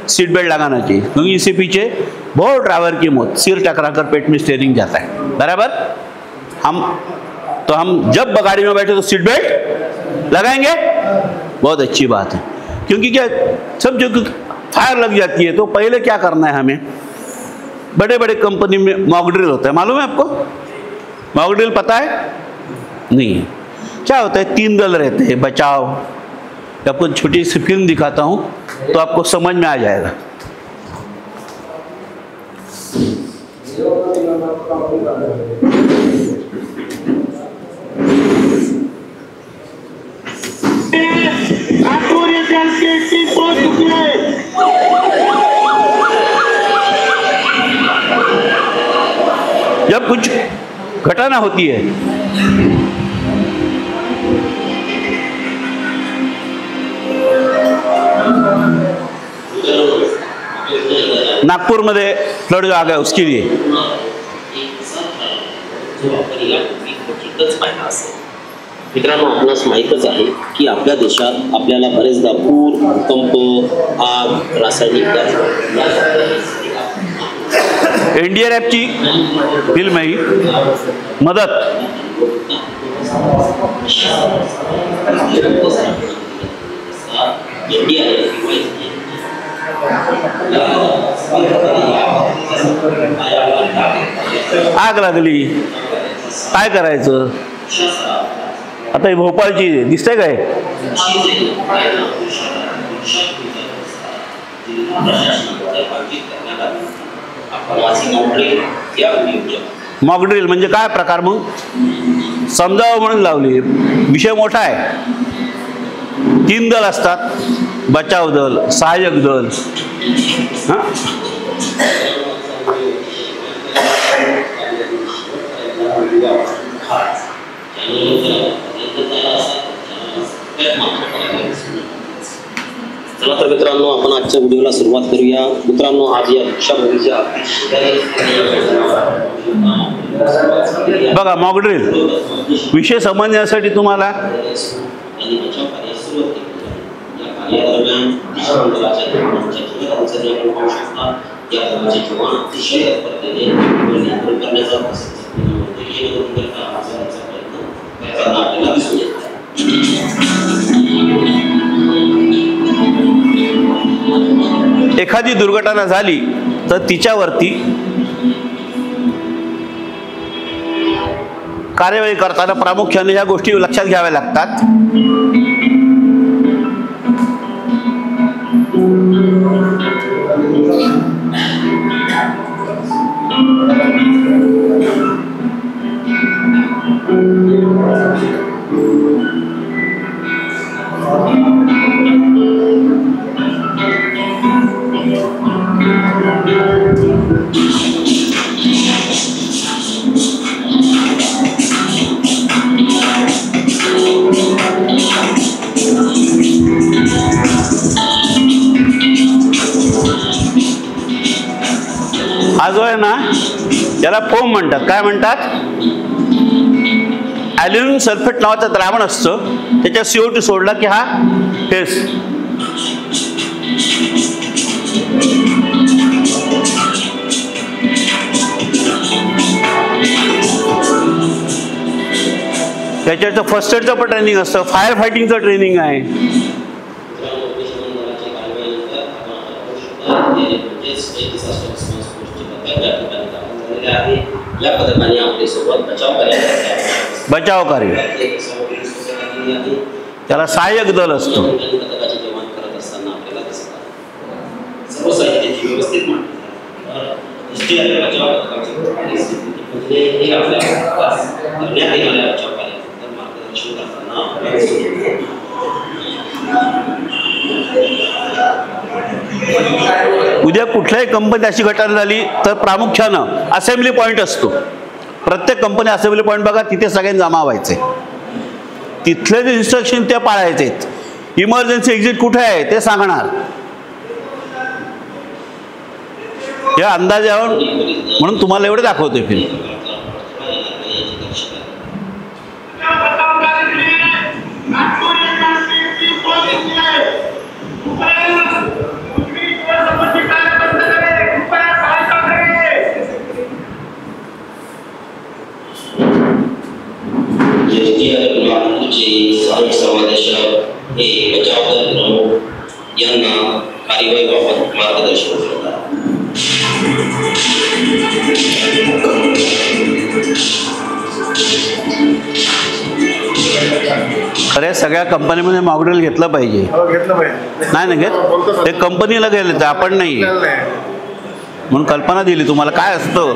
सीट बेल्ट लगाना चाहिए, क्योंकि इससे पीछे बहुत ड्राइवर की मौत, सिर टकराकर पेट में स्टीयरिंग जाता है, बराबर। हम जब गाड़ी में बैठे तो सीट बेल्ट लगाएंगे, बहुत अच्छी बात है। क्योंकि क्या सब जो फायर लग जाती है, तो पहले क्या करना है हमें, बड़े बड़े कंपनी में मॉक ड्रिल होता है, मालूम है आपको? मॉक ड्रिल पता है? नहीं है। क्या होता है, 3 दल रहते हैं, बचाव। आपको छोटी सी फिल्म दिखाता हूँ तो आपको समझ में आ जाएगा। जब कुछ घटना होती है, नागपुर मध्ये फ्लड जो आ गया उसके लिए मित्रांनो, आपणास माहीतच आहे की आपल्या देशात आपल्याला बरेचदा पूर, भूकंप, आग, रासायनिक एनडीआरएफची फिल्म आहे मदत। आग लागली, काय करायचं आता? ही भोपाळची दिसते काय? मॉक ड्रिल म्हणजे काय प्रकार? मग समजावं म्हणून लावली। विषय मोठा आहे। 3 दल असतात, बचाव दल, सहाय्यक दल। चला तर मित्रांनो, आपण आजच्या व्हिडिओला सुरुवात करूया। मित्रांनो, आज या दीक्षाभूमीच्या बघा, मॉक ड्रिल विषय समजण्यासाठी तुम्हाला एखादी दुर्घटना झाली तर तिच्यावरती कार्यवाही करताना प्रामुख्याने ह्या गोष्टी लक्षात घ्याव्या लागतात। हा जो आहे ना, त्याला फोम म्हणतात। काय म्हणतात? ॲल्युमिनियम सल्फेट नावाचं द्रावण असतं, त्याच्यात CO2 सोडला की हा फेस त्याच्याचं फर्स्ट एडचं पण ट्रेनिंग असतं, फायर फायटिंगचं ट्रेनिंग आहे। बचाव कार्य त्याला सहाय्यक दल असतो। SDR बचाव पथकाची परिस्थिती म्हणजे हे आपल्या करण्यात येणाऱ्या बचाव कार्याबद्दल मार्गदर्शन करताना उद्या कुठल्याही कंपनी अशी घटना झाली तर प्रामुख्यानं असेंब्ली पॉईंट असतो. प्रत्येक कंपनी असेंब्ली पॉईंट बघा, तिथे सगळ्यांनी जमा व्हायचे, तिथले जे इन्स्ट्रक्शन ते पाळायचे. इमर्जन्सी एक्झिट कुठे आहे ते सांगणार. या अंदाजावर म्हणून तुम्हाला एवढे दाखवतोय फिल्म. समादेशक हे बचाव दल प्रमुख यांना कार्यवाहीबाबत मार्गदर्शन करतात. खरे सगळ्या कंपनीमध्ये मॉकड्रिल घेतलं पाहिजे. नाही ना घेत, ते कंपनीला गेले तर आपण नाही म्हणून कल्पना दिली तुम्हाला. काय असतं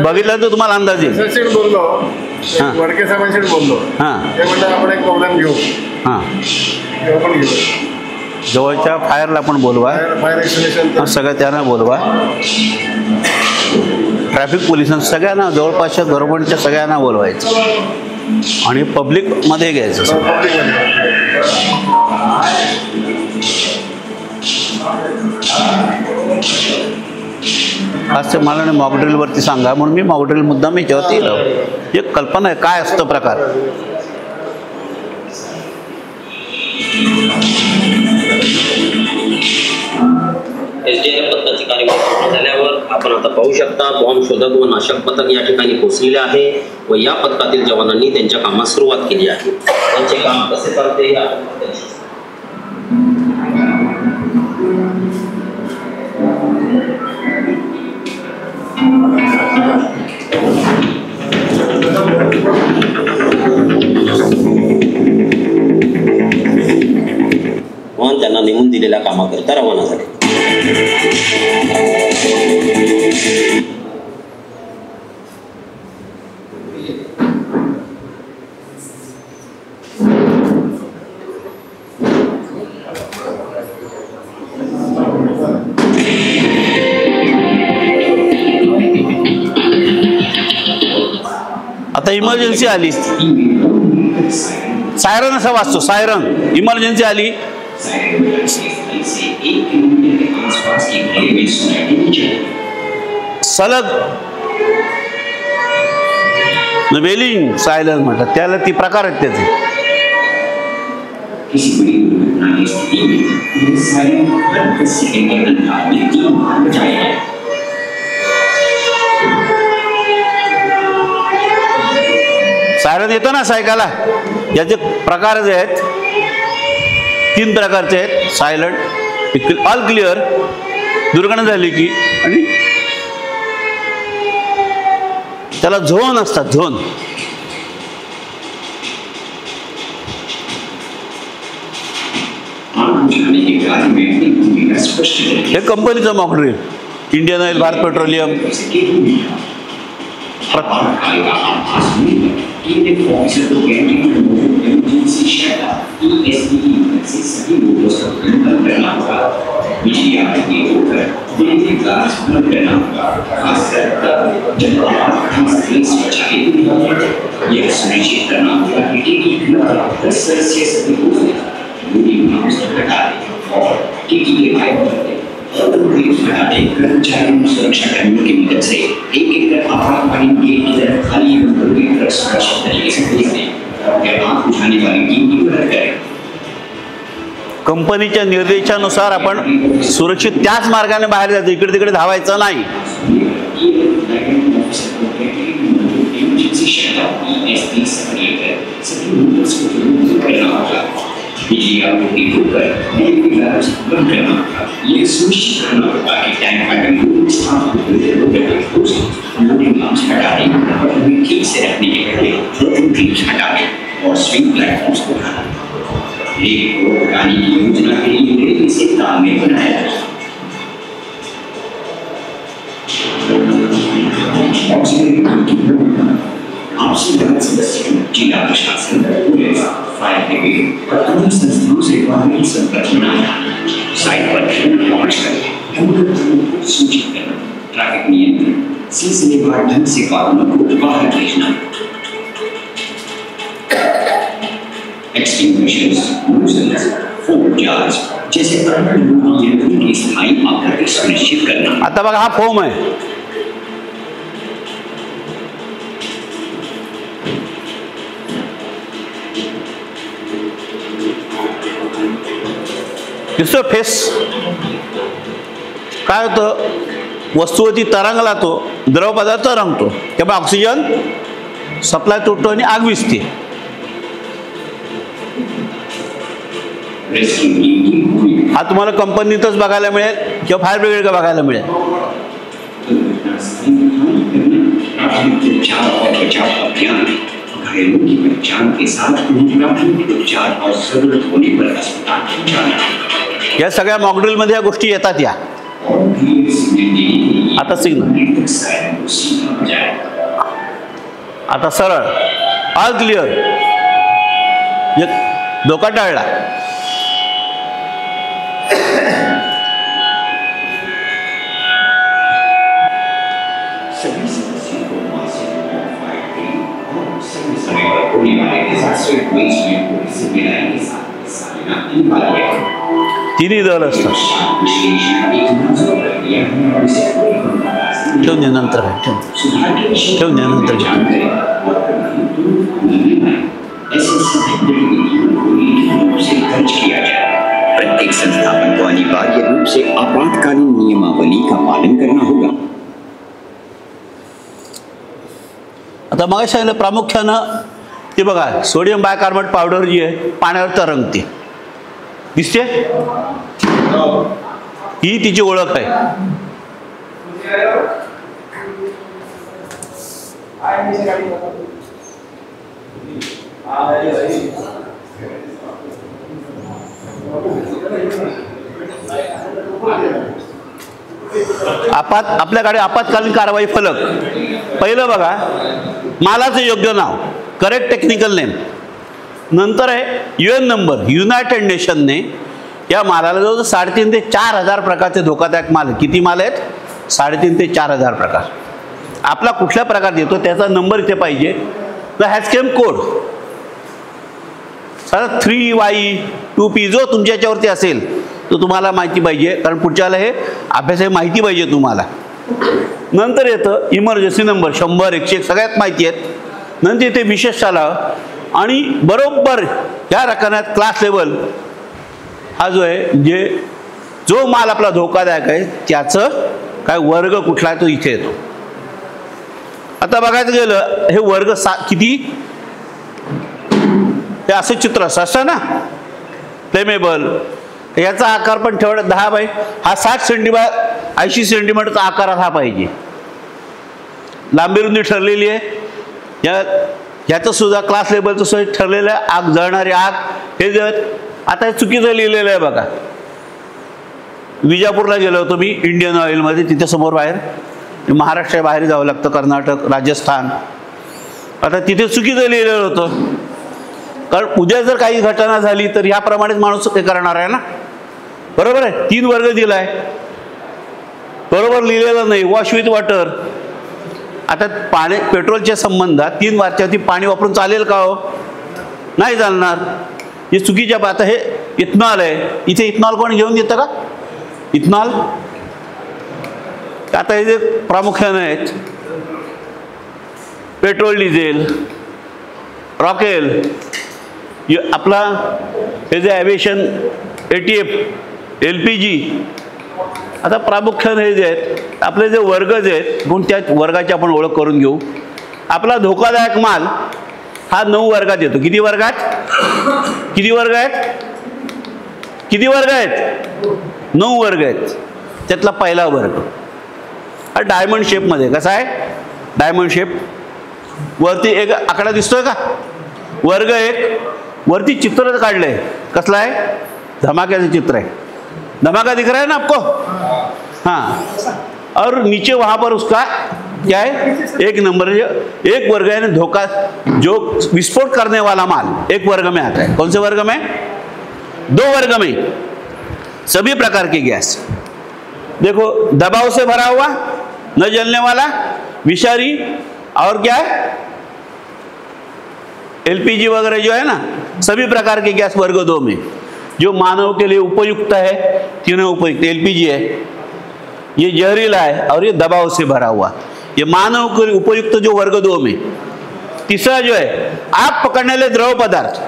बघितलं तर तुम्हाला अंदाज येईल. बोललो वडके साहेबांशी बोललो, हां ते म्हणतात आपण एक प्रोग्राम घेऊ. हां आपण घेऊ, जवळच्या फायरला पण बोलवा, सगळं त्यांना बोलवा, ट्रॅफिक पोलिसांना सगळ्यांना, जवळपासच्या गव्हर्नमेंटच्या सगळ्यांना बोलवायचं आणि पब्लिकमध्ये घ्यायचं. आज ते मला नाही मॉकड्रिलवरती सांगा म्हणून मी मॉकड्रिल मुद्दा मी जेवती एक कल्पना आहे काय असतं प्रकार. SDR पथकाची कार्यवाही झाल्यावर आपण आता पाहू शकता बॉम्ब शोधक व नाशक पथक या ठिकाणी पोहोचलेले आहे व या पथकातील जवानांनी त्यांच्या कामात सुरुवात केली आहे. त्यांचे काम कसे चालते हे म्हणून त्यांना नेमून दिलेल्या कामाकरिता रवाना झाले. आता इमर्जन्सी आली, सायरन असा वाजतो, सायरन इमर्जन्सी आली. सलग वेलिंग सायलेंस म्हणतात त्याला, ती प्रकार आहेत त्याचे. सायरन येतो ना सायकाला, याचे प्रकार जे आहेत 3 प्रकारचे आहेत. सायलंट, ऑल क्लिअर, दुर्घटना झाली की, आणि त्याला झोन असतात, झोन. हे कंपनीचं mock drill, Indian oil, Bharat petroleum. सुरक्षा कर्मियों की मदद से एक आपातकालीन गेट की तरफ खाली सुरक्षित तरीके से आग बुझाने वाली टीम की मदद करें. कंपनीच्या निर्देशानुसार आपण सुरक्षित त्याच मार्गाने बाहेर जायचं, इकडे तिकडे धावायचं नाही. ये सुनिश्चित करना होगा कि टैंक में ठीक से रखने के लिए हटा दें और स्विंग प्लेटफॉर्म्स को हटाएं. एक हटाने की योजना के लिए इसे तालमेल बनाया जाए. सिलसिलेवार ढंग से कानूनों को बाहर भेजना, एक्सटिंग्विशर्स, लूजर्स, फोम जार्स जैसे अन्य लोगों की स्थायी आपूर्ति सुनिश्चित करना। आता बघा हा फोम आहे, दिसतो फेस. काय होतं, वस्तूवरती तरंगला तो द्रव पदार्थ तरंगतो, त्यामुळे ऑक्सिजन सप्लाय तुटतो आणि आग विझते. हा तुम्हाला कंपनीतच बघायला मिळेल किंवा फायर ब्रिगेड बघायला मिळेल. घायलों की पहचान के साथ प्राथमिक उपचार और जरूरत होने पर अस्पताल पहुंचाना. या सगळ्या मॉकड्रिल मध्ये या गोष्टी येतात. या आता सिग्नल, आता सरळ, ऑल क्लिअर, धोका टाळला. तिन्ही दल असतात. ठेवून नंतर ठेवून नंतर प्रत्येक संस्थापन को अनिवार्य रूप से आपातकालीन नियमावली का पालन करना होगा. आता मग सांगितलं प्रामुख्यानं ते बघा, सोडियम बायकार्बोनेट पावडर जी आहे पाण्यावर तरंगते, दिसते, ही तिची ओळख आहे. आपल्याकडे आपत्कालीन कारवाई फलक. पहिलं बघा, मालाचं योग्य नाव, करेक्ट टेक्निकल नेम. नंतर आहे UN नंबर. युनायटेड नेशनने या मालाला जवळ 3,500 ते 4,000 प्रकारचे धोकादायक माल. किती माल आहेत? 3,500 ते 4,000 प्रकार. आपला कुठल्या प्रकार येतो त्याचा नंबर इथे पाहिजे. द हॅझकेम कोड 3Y2P जो तुमच्या याच्यावरती असेल तो तुम्हाला माहिती पाहिजे, कारण पुढच्याला हे अभ्यास माहिती पाहिजे तुम्हाला. नंतर येतं इमर्जन्सी नंबर 100, 101 सगळ्यात माहिती आहेत. नंतर इथे विशेष सल्ला आणि बरोबर या रकान्यात क्लास लेवल हा जो आहे, जो माल आपला धोकादायक आहे त्याचं काय वर्ग कुठला आहे तो इथे येतो. आता बघायचं गेलं हे वर्ग किती, हे असं चित्र असतं ना फ्लेमेबल, याचा आकार पण ठेवणं 10 बाय हा 60 सेंटीमीटर 80 सेंटीमीटरचा आकारात हा पाहिजे. लांबी रुंदी ठरलेली आहे. याचं सुद्धा क्लास लेवलचं सोय ठरलेलं आहे. आग जळणारी आग हे जे आता हे चुकीचं लिहिलेलं आहे बघा. विजापूरला गेलो होतो मी इंडियन ऑइलमध्ये, तिथे समोर बाहेर, महाराष्ट्रा बाहेर जावं लागतं, कर्नाटक, राजस्थान. आता तिथे चुकीचं लिहिलेलं होतं, कारण उद्या जर काही घटना झाली तर ह्याप्रमाणेच माणूस हे करणार आहे ना, बरोबर आहे. 3 वर्ग दिलाय, बरोबर लिहिलेलं नाही. Wash with water. आता पाणी पेट्रोलच्या संबंधात 3 वारच्यावरती पाणी वापरून चालेल का हो? नाही चालणार. हे चुकीच्या. आता हे इथनॉल आहे, इथे इथनॉल कोण घेऊन येतं का? इथनॉल. आता हे जे प्रामुख्याने आहेत पेट्रोल, डिझेल, रॉकेल, आपला हे जे ॲव्हिएशन ATF, LPG. आता प्रामुख्याने हे जे आहेत आपले जे वर्ग जे आहेत म्हणून त्या वर्गाची आपण ओळख करून घेऊ. आपला धोकादायक माल हा 9 वर्गात येतो. किती वर्गात? किती वर्ग आहेत? किती वर्ग आहेत? 9 वर्ग आहेत. त्यातला पहिला वर्ग हा डायमंड शेपमध्ये. कसा आहे? Diamond shape. वरती एक आकडा दिसतोय का? वर्ग 1. वरती चित्र काढलंय. कसलं आहे? धमाक्याचं चित्र आहे. धमाका दिख रहा है ना आपको? हाँ. और नीचे वहां पर उसका क्या है? 1 नंबर. एक वर्ग है धोखा, जो विस्फोट करने वाला माल 1 वर्ग में आता है. कौन से वर्ग में? 2 वर्ग में. सभी प्रकार के गैस देखो, दबाव से भरा हुआ, न जलने वाला, विषारी और क्या है, एलपीजी वगैरह जो है ना, सभी प्रकार के गैस वर्ग 2 में जो मानव के लिए उपयुक्त है, तीनों उपयुक्त। एलपीजी है, ये जहरीला है और ये दबाव से भरा हुआ, ये मानव के लिए उपयुक्त जो वर्ग 2 में। तीसरा जो है आग पकड़ने वाले द्रव पदार्थ,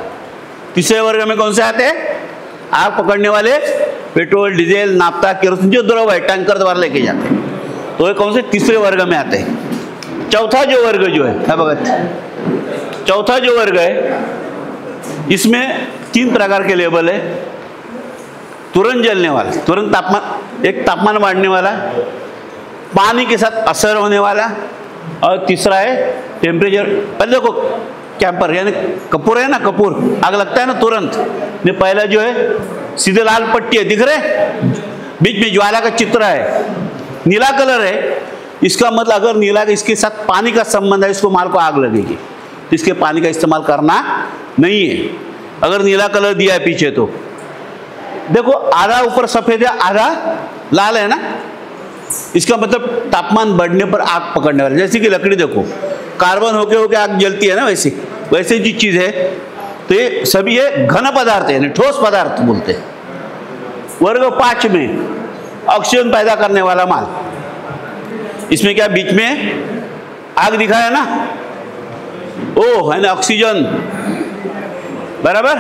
तीसरे वर्ग में कौन से आते हैं, आग पकड़ने वाले पेट्रोल, डीजल, नाफ्ता, केरोसिन जो द्रव है टैंकर द्वारा लेके जाते हैं, तो ये कौन से तीसरे वर्ग में आते हैं। चौथा जो वर्ग जो है भगत, चौथा जो वर्ग है इसमें 3 प्रकार के लेबल है। तुरंत जलने वाला, तुरंत तापमान, एक तापमान बढ़ने वाला, पानी के साथ असर होने वाला, और तीसरा है टेम्परेचर। पहले देखो कैंपर यानी कपूर है ना, कपूर आग लगता है ना तुरंत, ने पहला जो है सीधे लाल पट्टी है, दिख रहे, बीच में ज्वाला का चित्र है, नीला कलर है, इसका मतलब अगर नीला इसके साथ पानी का संबंध है, इसको माल को आग लगेगी, तो इसके पानी का इस्तेमाल करना नहीं है। अगर नीला कलर दिया है पीछे तो देखो आधा ऊपर सफेद है आधा लाल है ना, इसका मतलब तापमान बढ़ने पर आग पकड़ने वाला। जैसे कि लकड़ी देखो कार्बन होके होके आग जलती है ना, वैसे जी चीज है, तो ये सभी ये घन पदार्थ है, ठोस पदार्थ बोलते हैं। वर्ग 5 में ऑक्सीजन पैदा करने वाला माल, इसमें क्या बीच में आग दिखा है ना, ओ है ना ऑक्सीजन, बराबर।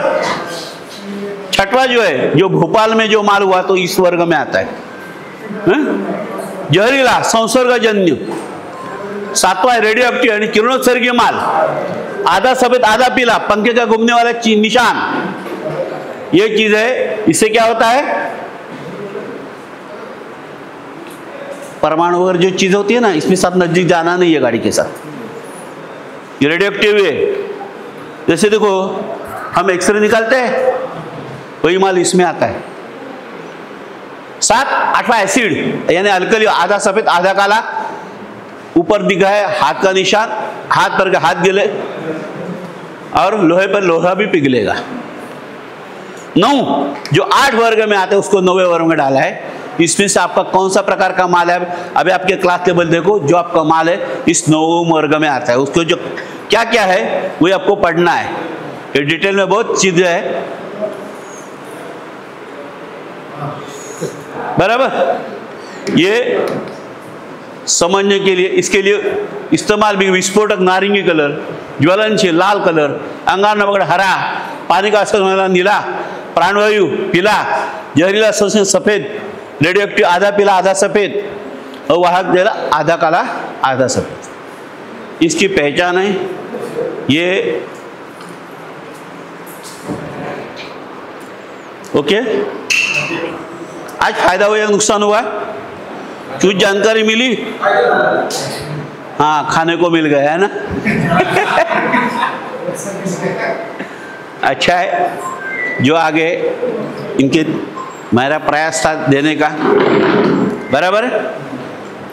छठवा जो है जो भोपाल में जो माल हुआ तो इस वर्ग में आता है, जहरीला संसर्गजन्य। 7वां रेडियो एक्टिव यानी किरणोत्सर्गीय माल, आधा सफेद आधा पीला, पंखे का घूमने वाला निशान, ये चीज है। इससे क्या होता है, परमाणु वगैरह जो चीज होती है ना, इसमें साथ नजदीक जाना नहीं है गाड़ी के साथ, ये रेडियो एक्टिव है। जैसे देखो हम एक्सरे निकालते हैं, वही माल इसमें आता है। 7 8वां एसिड यानी अल्कली, आधा सफेद आधा काला, ऊपर दिखा है हाथ का निशान, हाथ पर हाथ गिले और लोहे पर लोहा भी पिघलेगा। 9 जो 8 वर्ग में आते हैं उसको 9वें वर्ग में डाला है। इसमें से आपका कौन सा प्रकार का माल है, अभी आपके क्लास टेबल देखो, जो आपका माल है इस 9वें वर्ग में आता है, उसको जो क्या क्या है वही आपको पढ़ना है। ये डिटेल में बहुत चीजें है, बराबर। ये समझने के लिए, इसके लिए इस्तेमाल भी विस्फोटक नारंगी कलर, ज्वलनशील लाल कलर, अंगार वगैरह हरा, पानी का असर होने वाला नीला, प्राणवायु पीला, जहरीला संश्लेषण सफेद, रेडियो एक्टिव आधा पीला आधा सफेद, और वाहक जला आधा काला आधा सफेद। इसकी पहचान है, ये ओके। आज फायदा हुआ या नुकसान हुआ, कुछ जानकारी मिली, हाँ खाने को मिल गया है ना अच्छा है, जो आगे इनके मेरा प्रयास था देने का, बराबर।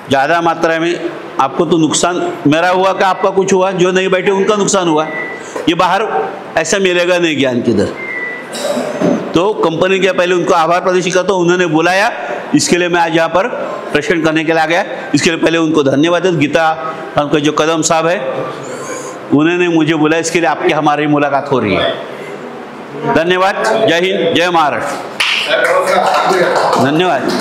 ज़्यादा मात्रा में आपको तो नुकसान मेरा हुआ कि आपका कुछ हुआ, जो नहीं बैठे उनका नुकसान हुआ। ये बाहर ऐसा मिलेगा नहीं ज्ञान किधर। तो कंपनी के पहले उनको आभार प्रदर्शित करता हूँ, उन्होंने बुलाया, इसके लिए मैं आज यहाँ पर प्रेजेंट करने के लिए आ गया। इसके लिए पहले उनको धन्यवाद है। गीता उनके जो कदम साहब है उन्होंने मुझे बुलाया, इसके लिए आपकी हमारी मुलाकात हो रही है। धन्यवाद। जय हिंद, जय महाराष्ट्र। धन्यवाद।